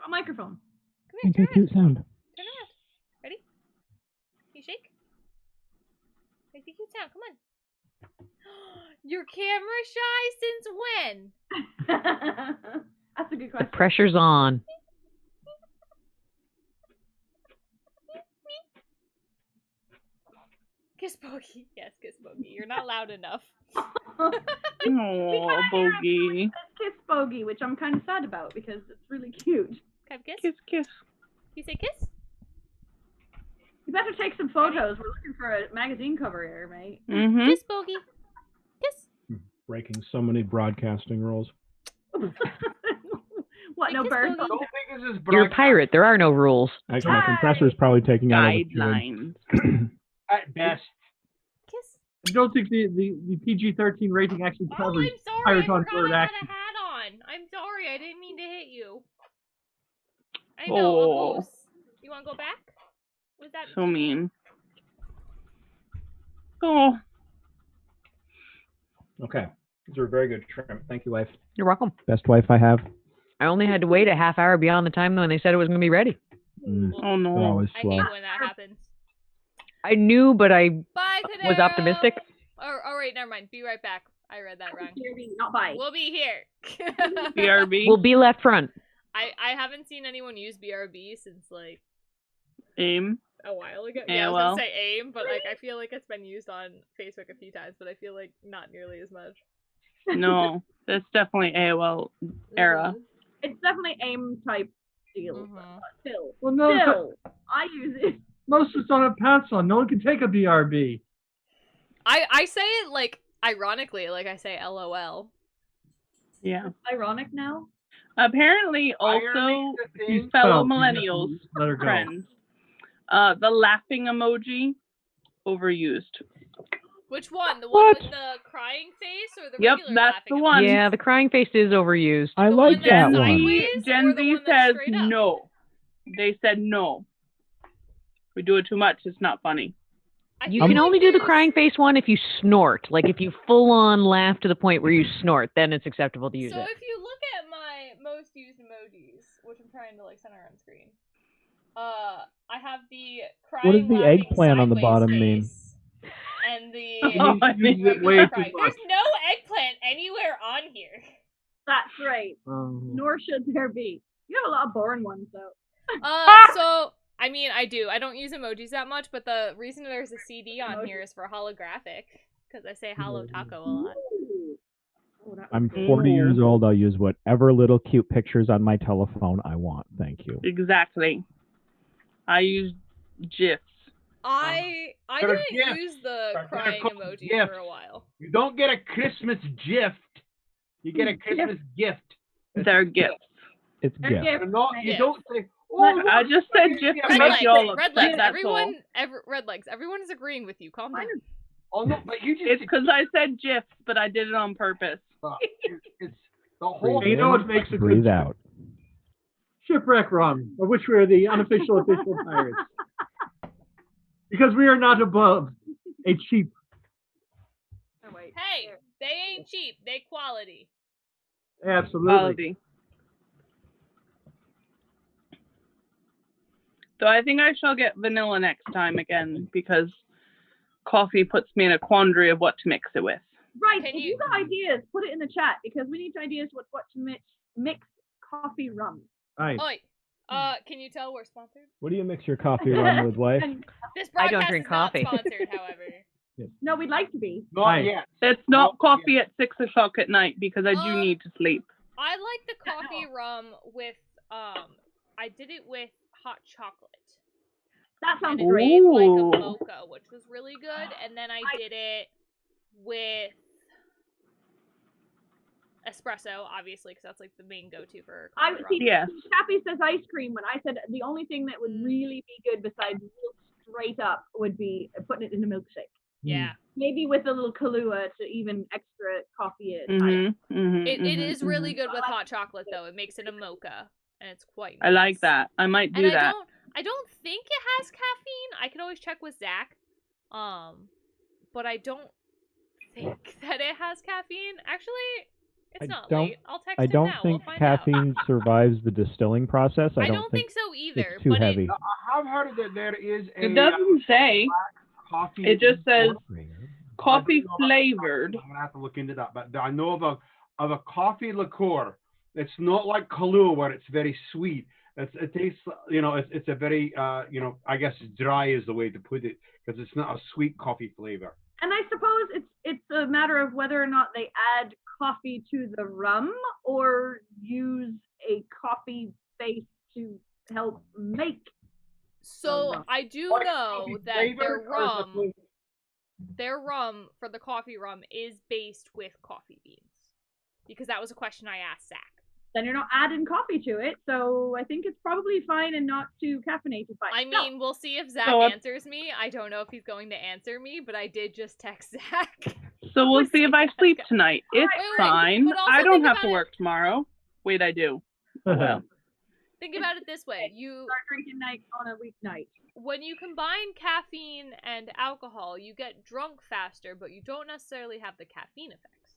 A microphone. Come here, turn around. Cute sound. Turn around. Ready? Can you shake? Make a cute sound. Come on. You're camera shy since when? That's a good The question. pressure's on. Kiss Bogey. Yes, kiss Bogey. You're not loud enough. Oh, Bogey. Kiss Bogey, which I'm kind of sad about because it's really cute. Can I have a kiss? Kiss, kiss. You say kiss? You better take some photos. We're looking for a magazine cover here, mate. Mm-hmm. Kiss Bogey. Kiss. Breaking so many broadcasting rules. What, no Kiss birds? Bogey. Don't think this is You're a pirate. There are no rules. Actually, my compressor's probably taking out all the Guidelines. at best. Kiss. I don't think the PG-13 rating actually Oh, covers I'm sorry. I pirates on forgot bird I had action. a hat on. I'm sorry. I didn't mean to hit you. I know. Oh. Abuse. You want to go back? Was that So mean. Oh. Okay. These are very good trim. Thank you, wife. You're welcome. Best wife I have. I only had to wait a half hour beyond the time when they said it was going to be ready. Mm. Oh, no. They're always I slow. hate when that happens. I knew, but I Bye, was Tadero. optimistic. Oh, wait, never mind. Be right back. I read that wrong. BRB, not bye. We'll be here. BRB. We'll be left front. I haven't seen anyone use BRB since like AIM. a while ago. AOL. Yeah, I was gonna say AIM, but like I feel like it's been used on Facebook a few times, but I feel like not nearly as much. No, that's definitely AOL era. It's definitely AIM type deal. Mhm. But still, Well, no, still, I use it. most of us don't have pants on. No one can take a BRB. I say it like ironically, like I say LOL. Yeah. Ironic now. Apparently, also, fellow millennials, Let her go. friends, the laughing emoji, overused. Which one? The one with the crying face or the regular that's laughing the one. Yeah, the crying face is overused. I The like one that that's one. sideways? Gen or the Z one that's says straight up? no. They said no. We do it too much. It's not funny. You can only do the crying face one if you snort. Like if you full on laugh to the point where you snort, then it's acceptable to use So it. if you look at my most used emojis, which I'm trying to like center on screen, I have the crying. What does the laughing eggplant on the sideways bottom mean? face And the Use it way regular too crying. much. There's no eggplant anywhere on here. That's right. Nor should there be. You have a lot of boring ones though. So I mean, I do. I don't use emojis that much, but the reason there's a CD on here is for holographic, because I say "Hello Taco" a lot. I'm 40 years old. I'll use whatever little cute pictures on my telephone I want. Thank you. Exactly. I use GIFs. I They're didn't gifts. use the They're crying called emoji gifts. for a while. You don't get a Christmas gift. You get a Christmas gift. They're gifts. It's They're gift. gifts. They're not, you Yeah. don't say, oh, I just said GIF to make you all upset. Redlegs, That's all. Redlegs, everyone is agreeing with you. Calm down. Oh no, but you just. It's because I said GIFs, but I did it on purpose. It's the whole. You know what makes a good Breathe out. shipwreck rum, of which we are the unofficial official pirates. Because we are not above a cheap. Hey, they ain't cheap. They quality. Absolutely. Quality. So I think I shall get vanilla next time again because coffee puts me in a quandary of what to mix it with. Right. If you got ideas, put it in the chat because we need ideas what to mix coffee rum. Right. Oi, can you tell we're sponsored? What do you mix your coffee rum with, wife? This I broadcast don't drink is coffee. not sponsored, however. No, we'd like to be. Not yet. It's not coffee at 6 o'clock at night because I do need to sleep. I like the coffee rum with I did it with hot chocolate. That sounds and it great. made like a Ooh. mocha, which was really good. And then I did it with espresso, obviously, because that's like the main go-to for I coffee rum. see. Yes. Chappie says ice cream. When I said the only thing that would really be good besides milk straight up would be putting it in a milkshake. Yeah. Maybe with a little Kahlua to even extra coffee in. It is really good with hot chocolate, though. It makes it a mocha, and it's quite nice. I like that. I might do and that. I don't think it has caffeine. I can always check with Zach. But I don't think that it has caffeine. Actually, it's not late. I'll text I him don't now. think We'll find out. caffeine survives the distilling process. I don't think so either. It's too but heavy. I have heard that there is a. It doesn't say. Coffee. It just says coffee I don't know about flavored. I'm gonna have to look into that, but I know of a coffee liqueur. It's not like Kahlua where it's very sweet. It tastes, it's a very, I guess dry is the way to put it because it's not a sweet coffee flavor. And I suppose it's a matter of whether or not they add coffee to the rum or use a coffee base to help make. So I do know that their rum for the coffee rum is based with coffee beans, because that was a question I asked Zach. Then you're not adding coffee to it, so I think it's probably fine and not too caffeinated. I mean, we'll see if Zach So, answers me. I don't know if he's going to answer me, but I did just text Zach. So we'll see if I sleep tonight. It's Wait, fine. but also I don't think have to about work tomorrow. Wait, I do. Oh, well. Think about it this way: you start drinking night on a weeknight. When you combine caffeine and alcohol, you get drunk faster, but you don't necessarily have the caffeine effects.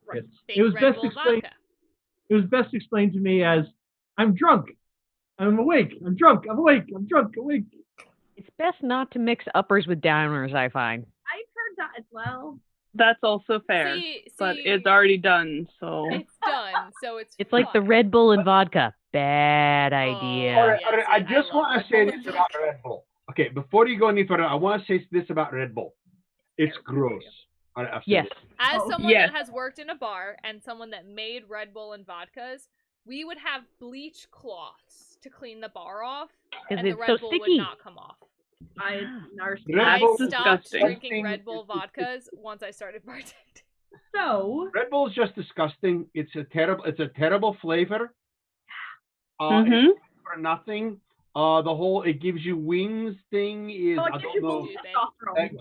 Right. Think It was Red best Bull explained. vodka. It was best explained to me as I'm drunk. I'm awake. I'm drunk. I'm awake. I'm drunk. Awake. It's best not to mix uppers with downers, I find. I've heard that as well. That's also fair. But it's already done, so. It's done, so it's It's like the Red Bull and vodka. Bad idea. All right, I just want to say this about Red Bull. Okay, before you go any further, I want to say this about Red Bull. It's gross. Yes. As someone that has worked in a bar and someone that made Red Bull and vodkas, we would have bleach cloths to clean the bar off, and the Red Bull would not come off. I stopped drinking Red Bull vodkas once I started bartending. So Red Bull is just disgusting. It's a terrible flavor. Mm-hmm. It's for nothing. The whole it gives you wings thing is I don't know.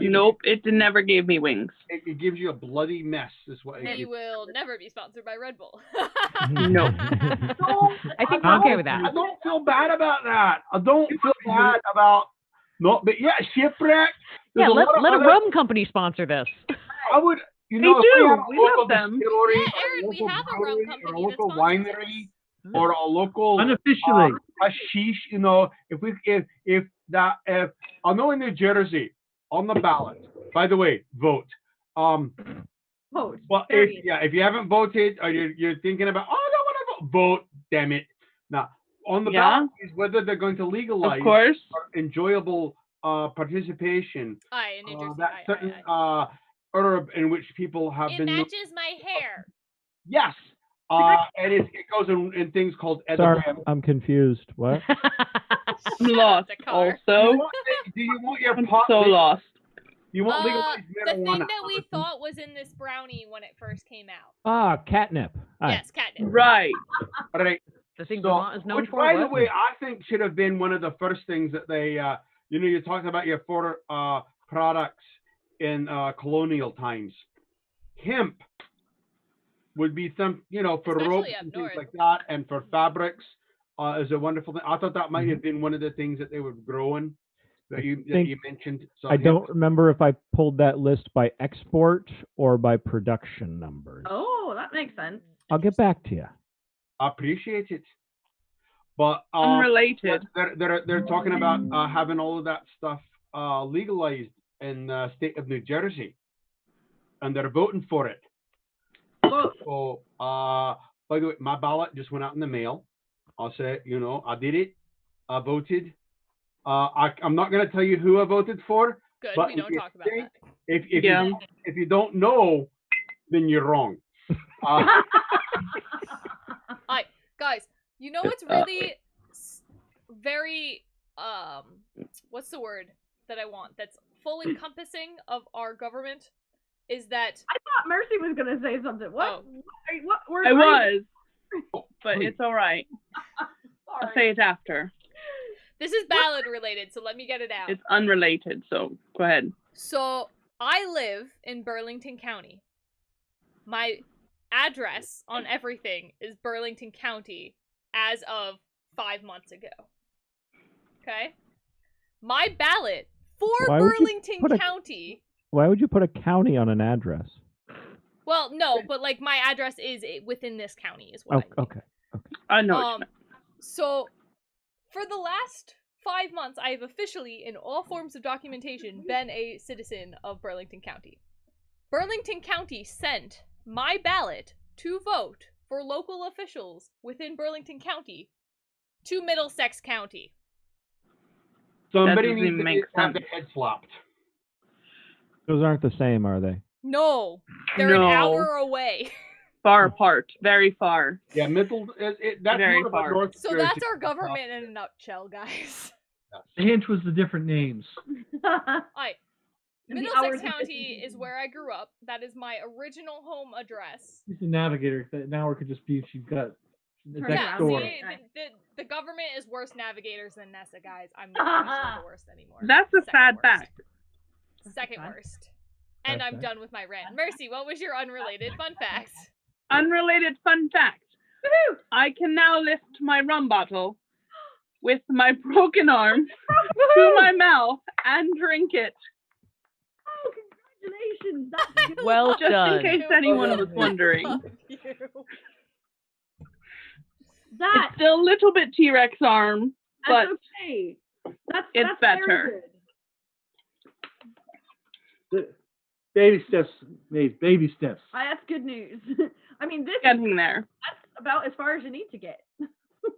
Nope, it never gave me wings. It gives you a bloody mess. Is what We will never be sponsored by Red Bull. No. I think we're okay with that. I don't feel bad about that. I don't feel bad about but yeah, shipwreck. Yeah, let a rum company sponsor this. I would. You They know, do. We love them. Yeah, Aaron, we have a rum company. Or a local winery, or a local unofficially hashish. You know, if I know in New Jersey on the ballot. By the way, vote. Vote. Well, if you haven't voted or you're thinking about I don't want to vote, damn it. Now on the ballot is whether they're going to legalize of course. enjoyable participation. In New Jersey, that certain herb in which people have been. It matches my hair. Yes. And it goes in things called edible. Sorry, I'm confused. What? I'm lost. Also, do you want your pot? So lost. You want legalized the marijuana? thing that we thought was in this brownie when it first came out. Catnip. Yes, catnip. Right. Right. The thing Vermont is known which, for. by the way, I think should have been one of the first things that they, you're talking about your four products in colonial times. Hemp would be some, for especially ropes and things like that, and for fabrics is a wonderful thing. I thought that might have been one of the things that they were growing that you mentioned. So I don't remember if I pulled that list by export or by production numbers. Oh, that makes sense. I'll get back to you. I appreciate it. But unrelated. They're talking about having all of that stuff legalized in the state of New Jersey, and they're voting for it. So, by the way, my ballot just went out in the mail. I'll say, I did it. I voted. I'm not going to tell you who I voted for. Good, but we don't talk about that. If you don't know, then you're wrong. Guys, you know what's really very what's the word that I want that's full encompassing of our government is that I thought Mercy was gonna say something. What? What word? I was, but it's all right. I'll say it after. This is ballad related, so let me get it out. It's unrelated, so go ahead. So I live in Burlington County. My address on everything is Burlington County as of 5 months ago. Okay? My ballot for Burlington County. Why would you put a county on an address? Well, no, but like my address is within this county is what I mean. Okay. I know. So for the last 5 months, I have officially, in all forms of documentation, been a citizen of Burlington County. Burlington County sent my ballot to vote for local officials within Burlington County to Middlesex County. Somebody needs to have their head flopped. Those aren't the same, are they? No, they're an hour away. Far apart, very far. Yeah, that's very more far. North So Jersey. that's our government in a nutshell, guys. The hint was the different names. Alright. Middlesex County is where I grew up. That is my original home address. She's the navigator. Now it could just be she's got the next Yeah, door. see, the government is worse navigators than Nessa, guys. I'm not the worst anymore. That's a sad fact. Second worst. And I'm done with my rant. Mercy, what was your unrelated fun fact? Unrelated fun fact. I can now lift my rum bottle with my broken arm to my mouth and drink it. Oh, congratulations! That's well just done. in case anyone was wondering. That it's still a little bit T-Rex arm, but okay. It's that's better. very good. Baby steps, mate. Baby steps. That's good news. I mean, this Getting there. that's about as far as you need to get.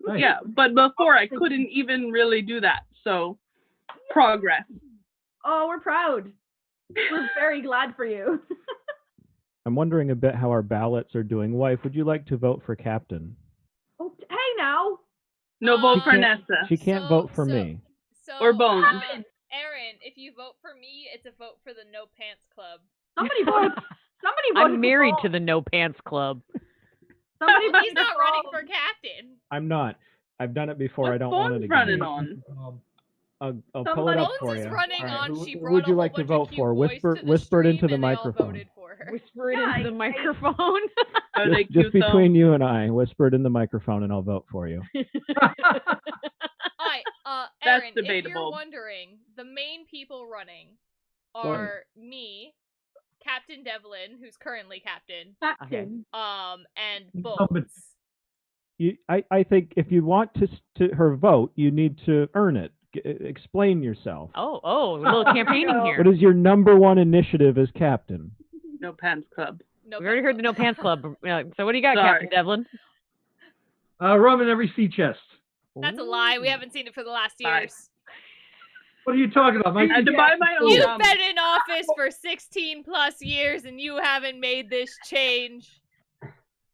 Nice. Yeah, but before I couldn't even really do that. So, progress. Oh, we're proud. We're very glad for you. I'm wondering a bit how our ballots are doing. Wife, would you like to vote for captain? Oh, hey now. No vote for can't- Nessa. She can't vote for me. So, Or Bones. Aaron, if you vote for me, it's a vote for the No Pants Club. Somebody voted. Somebody voted. I'm married to the No Pants Club. Somebody Well, he's not running for captain. I'm not. I've done it before. What's I don't want Bones it again. running on? I'll pull it up Bones for is you. running All right. on. Who, She who brought would a you whole like to bunch vote of cute for? boys Whisper, to the whisper it into stream, the and they all microphone. voted for her. Whisper it into the microphone. Are they Just cute though? between you and I, whisper it in the microphone, and I'll vote for you. Hi, That's Aaron, if you're debatable. wondering, the main people running are me, Captain Devlin, who's currently captain, Captain. and Incumbent. Bones. I think if you want to her vote, you need to earn it. Explain yourself. Oh, a little campaigning here. What is your number one initiative as captain? No Pants Club. No We already Pants heard the No Pants Club. So what do you got, Sorry. Captain Devlin? Rum in every sea chest. That's a lie. We haven't seen it for the last Bye. years. What are you talking about? I had to buy my own You've rum. been in office for 16 plus years and you haven't made this change.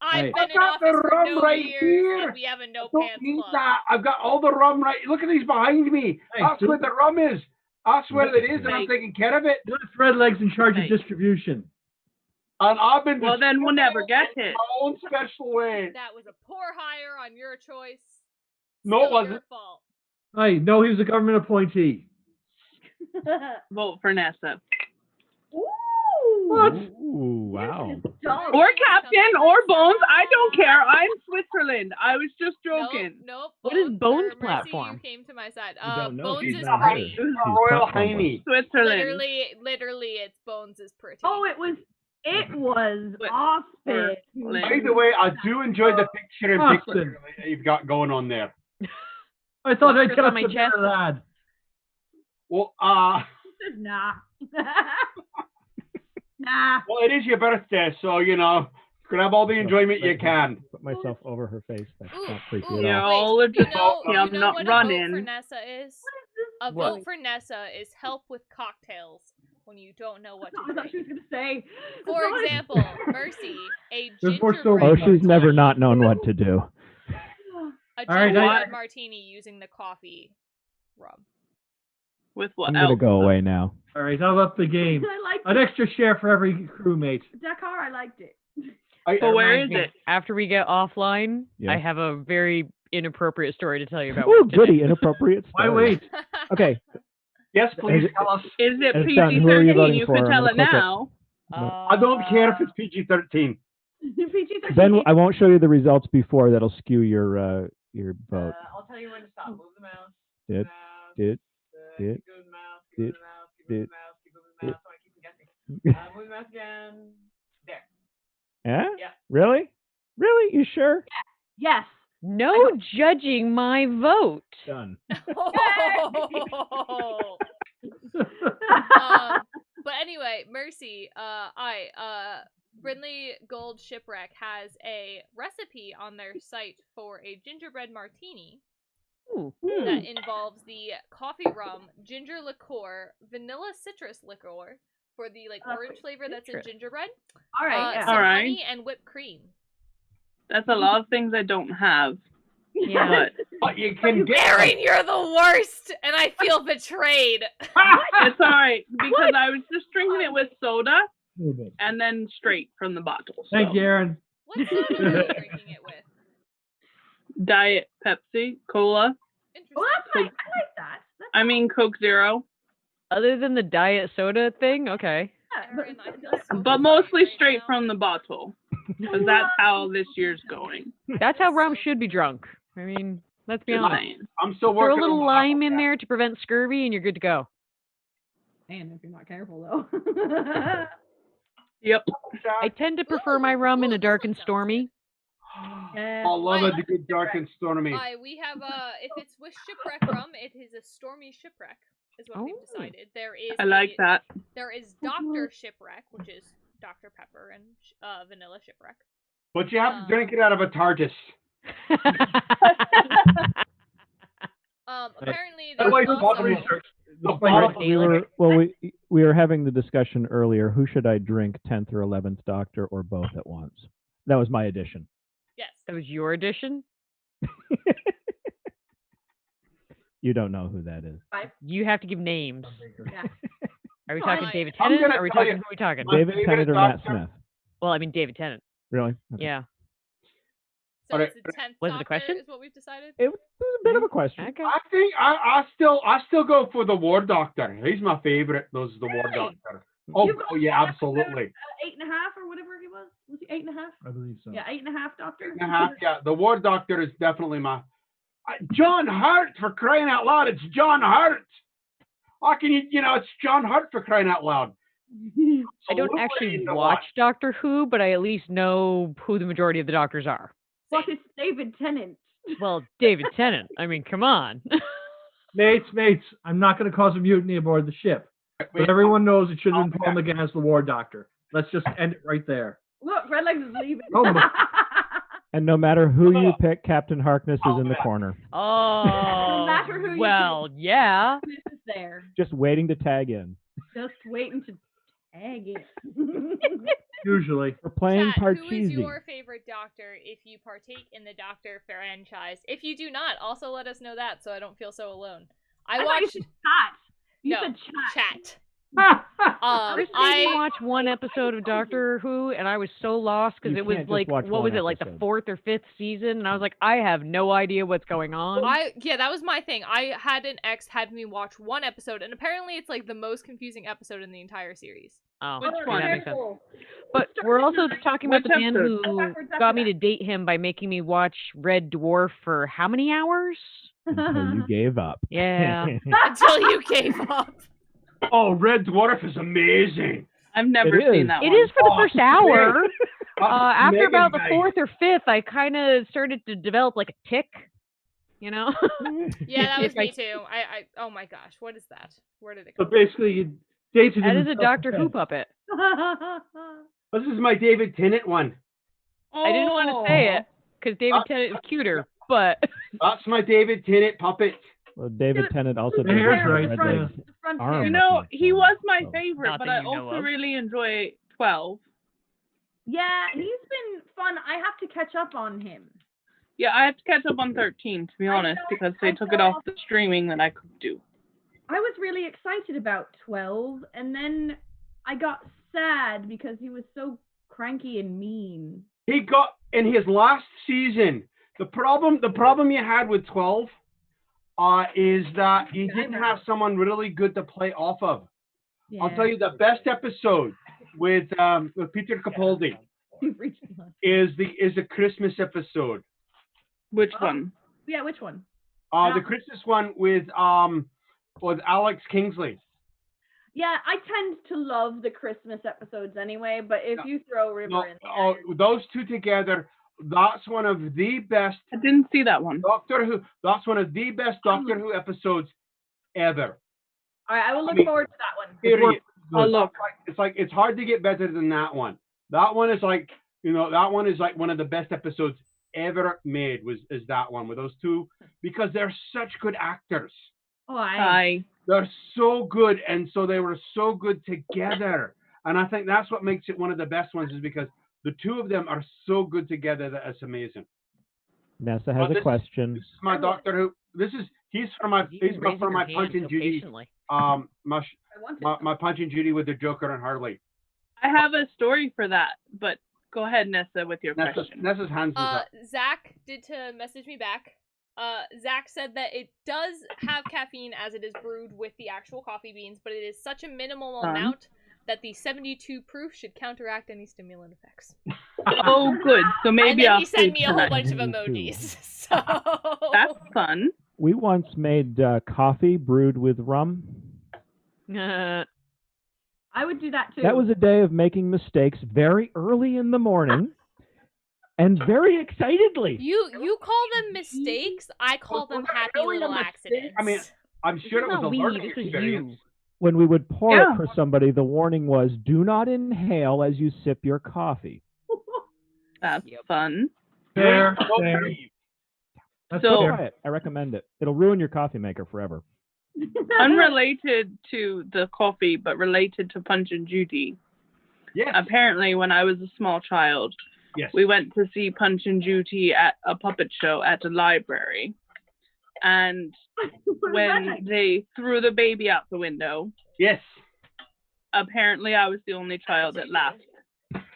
I've Right. been I've in got the office for rum no right years here. and we have a No Don't Pants need Club. that. I've got all the rum right. Look at these behind me. Hey, That's where the rum is. That's where it is, and I'm Fake. taking care of it. That's Redlegs in charge Fake. of distribution. And I've been Well, then we'll never get distributing it. my own special way. That was a poor hire on your choice. No, it Still your wasn't. fault. Hey, no, he was a government appointee. Vote for Nessa. What? Ooh, wow. Or Captain, or Bones. I don't care. I'm Switzerland. I was just joking. Nope. What is Bones' Mercy, platform? You came to my side. You don't know. Bones She's is not pretty. here. She's Royal platform Hiney. Switzerland. Literally, it's Bones is pretty. Oh, it was But- awesome. By the way, I do enjoy the picture in Austin. picture that you've got going on there. I thought What's I'd get on up my the chest? better lad. Well, Nah. Nah. well, it is your birthday, so you know, you can have all the enjoyment you can. Put myself over her face. That's Ooh, not creepy ooh, at Yeah, all. all of You just know, I'm you know not what a vote for running. Nessa is? A What? vote for Nessa is help with cocktails when you don't know what I to thought she drink. was gonna say. For I thought- example, Mercy, a There's more gingerbread soda. Oh, she's never martini- not known what to do. a All right, gingerbread martini using the coffee rum. With what I'm else? gonna go away now. All right, I'll up the game. I liked An it. extra share for every crewmate. Dakkar, I liked it. But where is it? After we get offline, Yeah. I have a very inappropriate story to tell you about. Oh, today. goody, inappropriate Why story. wait? Okay, Yes, please Is it- tell us. Is it It's done. Who are you PG-13? voting You for? can I'm tell gonna it click it. now. I don't care if it's PG-13. PG-13. then I won't show you the results before. That'll skew your vote. I'll tell you when to stop. Move the mouse. Did did did did did. Move the mouse again. There. Yeah? Yeah. Really? Really? You sure? Yes. No judging my vote. Done. Oh. But anyway, Mercy, Brindley Gold Shipwreck has a recipe on their site for a gingerbread martini Ooh. that involves the coffee rum, ginger liqueur, vanilla citrus liqueur for the orange flavor that's in citrus. gingerbread, All right. Yeah. some All right. honey, and whipped cream. That's a lot of things I don't have. Yeah. But you can get Aaron, you're the worst, and I feel betrayed. It's alright, because I was just drinking it with soda and then straight from the bottle. So. Thank you, Aaron. What soda are you drinking it with? Diet Pepsi, Cola. Interesting. Well, that's nice. I like that. That's I mean Coke Zero. Other than the diet soda thing, okay. Aaron, I feel so But mostly betrayed straight now. from the bottle. Because that's how this year's going. That's how rum should be drunk. I mean, let's be Just honest. saying. I'm still Throw a working. little on lime that. in there to prevent scurvy, and you're good to go. Man, if you're not careful though. Yep. I tend to prefer my rum in a Ooh, dark this and one sounds stormy. Yeah. I love it to get dark and stormy. We have if it's with shipwreck rum, it is a stormy shipwreck, is what we've decided. There is I like that. There is Dr. Shipwreck, which is Dr. Pepper and vanilla shipwreck. But you have to drink it out of a TARDIS. Apparently That's why there's bottle also... research. We were having the discussion earlier. Who should I drink, 10th or 11th Doctor, or both at once? That was my addition. Yes. That was your addition? You don't know who that is. You have to give names. Yeah. Are we No, talking I- David I'm Tennant? gonna Are we tell talking? you- Who are we talking? My David favorite Tennant or Matt Doctor- Smith? Well, I mean David Tennant. Really? Okay. Yeah. So Alright. it's the 10th Was it a Doctor question? is what we've decided? It was a bit of a question. Okay. I think I still go for the War Doctor. He's my favorite. Those the War Doctor. Oh, You've got yeah, absolutely. 8.5 or whatever he was. Was he 8.5? I believe so. Yeah, 8.5 Doctor. 8.5, yeah, the War Doctor is definitely my. John Hurt, for crying out loud! It's John Hurt. How can it's John Hurt, for crying out loud. I don't Absolutely actually to watch Doctor Who, but I at least know who the majority of the Doctors are. What is David Tennant? Well, David Tennant. I mean, come on. Mates, I'm not going to cause a mutiny aboard the ship. But everyone knows it should have been Paul McGann as the War Doctor. Let's just end it right there. Look, Redlegs is leaving. Oh my. And no matter who you pick, Captain Harkness is in the corner, Oh. No matter who you well, yeah. This is there. just waiting to tag in. Just waiting to tag it. Usually. We're playing Chat, who is Parcheesi. your favorite Doctor if you partake in the Doctor franchise? If you do not, also let us know that so I don't feel so alone. I thought you watched said chat. You no said chat. chat. Chris made me watch one episode of Doctor Who, and I was so lost because You it was can't just like, watch what one was it, like the episode. 4th or 5th season? And I was like, I have no idea what's going on. That was my thing. I had an ex had me watch one episode, and apparently it's like the most confusing episode in the entire series. Oh, Which okay, one? that makes sense. But we're also talking about the man who got me to date him by making me watch Red Dwarf for how many hours? Until you gave up. Yeah. Until you gave up. Oh, Red Dwarf is amazing. I've never It seen is. that It one. is for the first hour. After Megan about the guy. 4th or 5th, I kind of started to develop like a tick, you know? Yeah, that was If I- me too. I oh my gosh, what is that? Where did it So come basically, you dated That him is a in Doctor Who self-defense. puppet. This is my David Tennant one. I didn't want to say it because David Tennant is cuter, but That's my David Tennant puppet. Well, David Tennant also The did hair's the right, Red yeah. Legs The front arm. hair. You know, he was my So- favorite, Not but that I you know also of. really enjoy 12. Yeah, he's been fun. I have to catch up on him. Yeah, I have to catch up on 13, to be honest, know, because I they took it know. off the streaming that I could do. I was really excited about 12, and then I got sad because he was so cranky and mean. He got in his last season. The problem you had with 12 is that you didn't have someone really good to play off of. Yeah. I'll tell you the best episode with Peter Capaldi is a Christmas episode. Which one? Yeah, which one? The Christmas one with Alex Kingsley. Yeah, I tend to love the Christmas episodes anyway, but if you throw River No, in there, oh, those two together, that's one of the best I didn't see that one. Doctor Who. That's one of the best Doctor Who episodes ever. all right, I will look mean, forward to that one. Period. I'll look. It's hard to get better than that one. That one is like one of the best episodes ever made. Is that one with those two, because they're such good actors. Oh, I Hi. They're so good, and so they were so good together. And I think that's what makes it one of the best ones, is because the two of them are so good together that it's amazing. Nessa has a question. This is my Doctor Who. He's for my Punch and Judy. I want My Punch and Judy with the Joker and Harley. I have a story for that, but go ahead, Nessa, with your question. Nessa's hands is up. Zach did to message me back. Zach said that it does have caffeine as it is brewed with the actual coffee beans, but it is such a minimal amount that the 72 proof should counteract any stimulant effects. Oh, good. So maybe and then I'll he sent sleep me a whole tonight. bunch of emojis. So That's fun. We once made coffee brewed with rum. I would do that too. That was a day of making mistakes very early in the morning. and very excitedly. You call them mistakes. I call them happy really a little mistake. accidents. I mean, I'm sure it was a not we, learning this was experience. you. When we would pour Yeah. it for somebody, the warning was, do not inhale as you sip your coffee. That's fun. There, Oh, there. breathe. That's So- fair. Try it. I recommend it. It'll ruin your coffee maker forever. Unrelated to the coffee, but related to Punch and Judy. Yes. Apparently, when I was a small child, Yes. we went to see Punch and Judy at a puppet show at the library. And when they threw the baby out the window, Yes. apparently I was the only child that laughed. Mercy,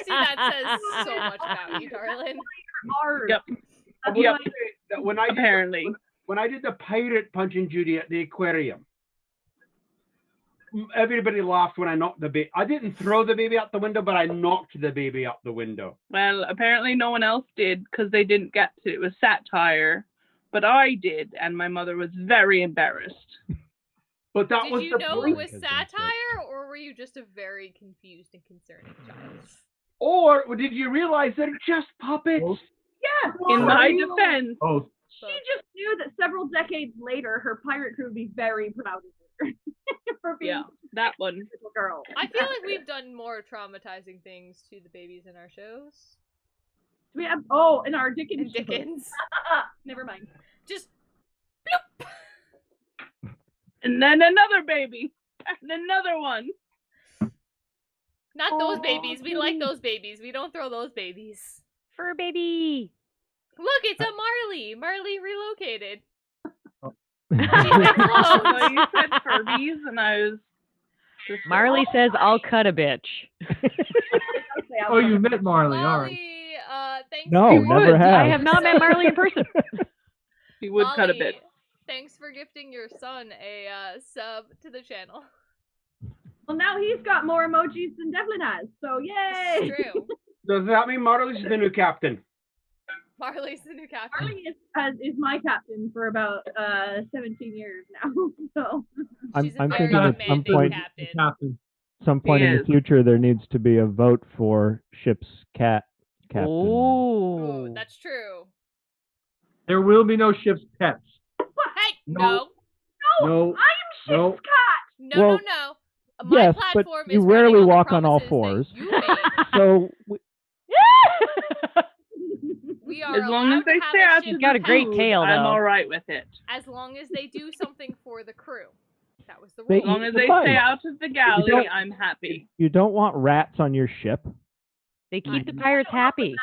that says so much about you, darling. Hard. Yep. I will Yep. say that when I did Apparently. when I did the pirate Punch and Judy at the aquarium, everybody laughed when I knocked the baby. I didn't throw the baby out the window, but I knocked the baby out the window. Well, apparently no one else did because they didn't get to. It was satire, but I did, and my mother was very embarrassed. But that Did was you the know point. it was satire, or were you just a very confused and concerning child? Or did you realize they're just puppets? Yeah. In my defense, Oh, She just knew that several decades later, her pirate crew would be very proud of her for being yeah, that one. a little girl. I feel like we've done more traumatizing things to the babies in our shows. We have in our Dickens. And Dickens. Never mind. Just And then another baby. And another one. not those babies. We like those babies. We don't throw those babies. Fur baby. Look, it's a Marley. Marley relocated. So you said Furbies, and I was just Marley says, "I'll cut a bitch." oh, you met Marley. All right. Molly, thanks No, for never gifting have. I have not met Marley in person. he would cut a Molly, bit. Thanks for gifting your son a sub to the channel. Well, now he's got more emojis than Devlin has, so yay! It's true. Does that mean Marley's the new captain? Marley's the new captain. Marley is my captain for about 17 years now. So She's a I'm very thinking at some demanding point, captain. Captain. some point in the is. future, there needs to be a vote for ship's captain. Ooh, Oh. that's true. There will be no ship's pets. Hey, No. no. No. I am ship's No. cat. No, Well, no. My yes, but platform you is rarely running on the walk on all promises that fours. you made. So We are As long allowed as they to stay have a out ship to got a the great food, tail, I'm though. all right with it. as long as they do something for the crew. That was the They rule. As long as It's they fine. stay out of the galley, don't- I'm happy. you don't want rats on your ship. They keep the pirates happy.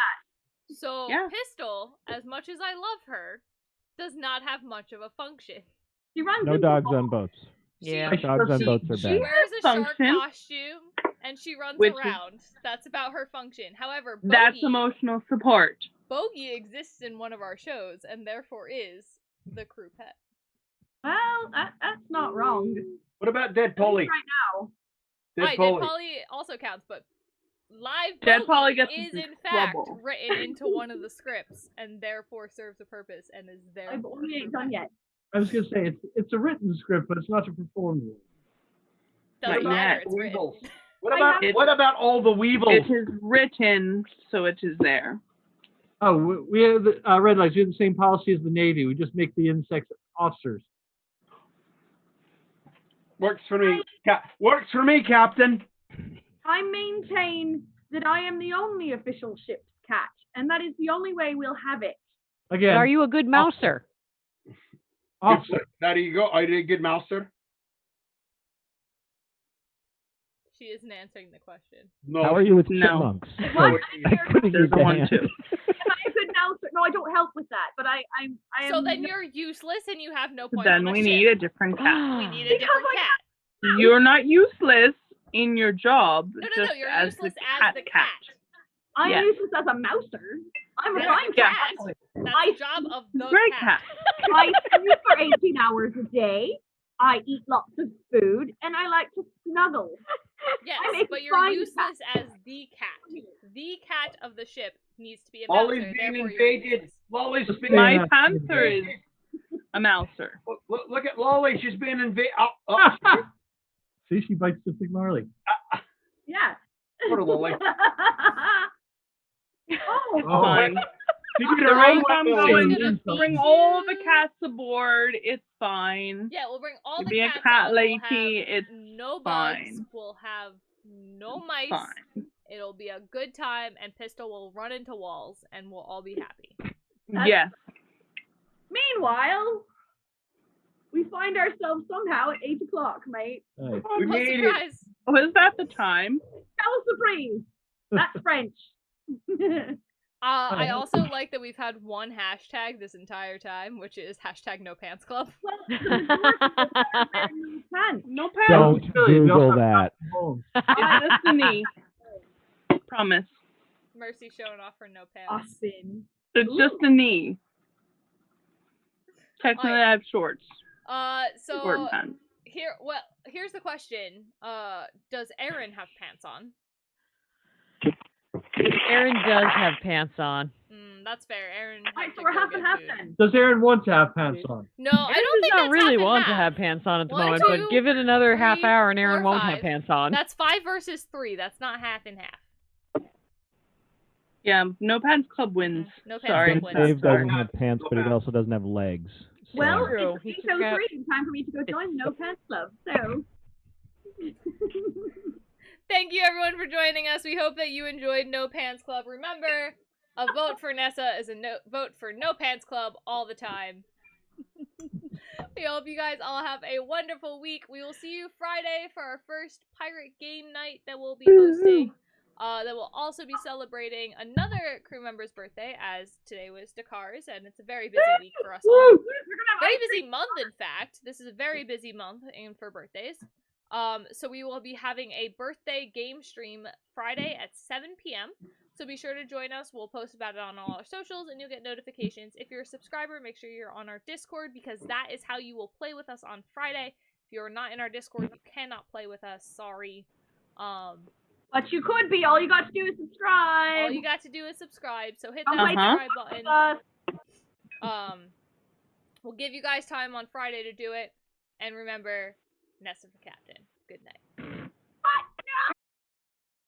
So Yeah. Pistol, as much as I love her, does not have much of a function. She runs No into dogs walls. on boats. Yeah. Dogs on boats are She bad. wears a shark Function. costume and she runs Which is- around. That's about her function. However, Bogey, That's emotional support. Bogey exists in one of our shows and therefore is the crew pet. Well, that's not wrong. What about Dead Polly? Right now. Dead Dead Polly. Polly also counts, but live Dead Bogey Polly gets is into in fact trouble. written into one of the scripts and therefore serves a purpose and is there. But we ain't done yet. I was gonna say it's a written script, but it's not a performed one. Doesn't Not matter. yet. It's written. Weevils. What about all the Weevils? It is written, so it is there. Oh, we have the Redlegs. We have the same policy as the Navy. We just make the insects officers. Works for me. Works for me, Captain. I maintain that I am the only official ship's cat, and that is the only way we'll have it. Again, But are you a good mouser? officer? There you go. I did a good mouser. She isn't answering the question. No. How are you with No. chipmunks? Well, Like, I couldn't There's use the one hand. too. Am I a good mouser? No, I don't help with that, but I am. So then you're useless and you have no point. Then on we the need ship. a different cat. We need a different cat. You're not useless in your job, No, just you're as useless the as cat the cat. I'm Yeah. useless as a mouser. I'm a That's fine the cat. cat. That's I- the job of the Great cat. cat. I sleep for 18 hours a day. I eat lots of food, and I like to snuggle. I Yes, make but a you're fine useless as the cat. The cat of the ship needs to be a Lolly's mouser, being therefore you're invaded. useless. Lolly's being My Yeah. panther is a mouser. Look at Lolly. She's being invaded. See, she bites just like Marley. Yeah. Poor Lolly. It's Oh, fine. You The can rate roll I'm one going, way. just bring all the cats aboard. It's fine. Yeah, we'll bring all the Be a cats cat on. We'll lady. have It's no bugs. fine. We'll have no mice. fine. It'll be a good time, and Pistol will run into walls, and we'll all be happy. Yes. Meanwhile, we find ourselves somehow at 8 o'clock, mate. Right. We Oh, made it. surprise! Was that the time? Tell surprise. That's French. I also like that we've had one hashtag this entire time, which is hashtag No Pants Club. Well, the majority of them are wearing no pants. No pants. Don't Google that. It's just a knee. Promise. Mercy showing off her no pants. Austin. It's just a knee. Technically, I have shorts. So Short pants. here's the question. Does Aaron have pants on? Aaron does have pants on. That's fair. Aaron. Alright, had so to we're go half get and half food. then. Does Aaron want to have pants on? No, I don't think Does that's not really half and want to half. have pants on at the 1, moment, 2, but give it another half 3, hour and Aaron 4, won't 5. have pants on. That's 5 versus 3. That's not half and half. Yeah, No Pants Club wins. No pants Sorry. club wins. Dave doesn't have pants, but he also doesn't have legs. So. Well, True. it's He 8:03. Time for me to go join the No Pants Club. So. Thank you everyone for joining us. We hope that you enjoyed No Pants Club. Remember, a vote for Nessa is a vote for No Pants Club all the time. We hope you guys all have a wonderful week. We will see you Friday for our first pirate game night that we'll be hosting. That will also be celebrating another crew member's birthday, as today was Dakkar's, and it's a very busy week for us all. Very busy month, in fact. This is a very busy month for birthdays. So we will be having a birthday game stream Friday at 7 p.m. So be sure to join us. We'll post about it on all our socials, and you'll get notifications. If you're a subscriber, make sure you're on our Discord, because that is how you will play with us on Friday. If you're not in our Discord, you cannot play with us. Sorry. But you could be. All you got to do is subscribe. All you got to do is subscribe. So hit Don't that wait subscribe button. us. We'll give you guys time on Friday to do it. And remember, Nessa for Captain. Good night.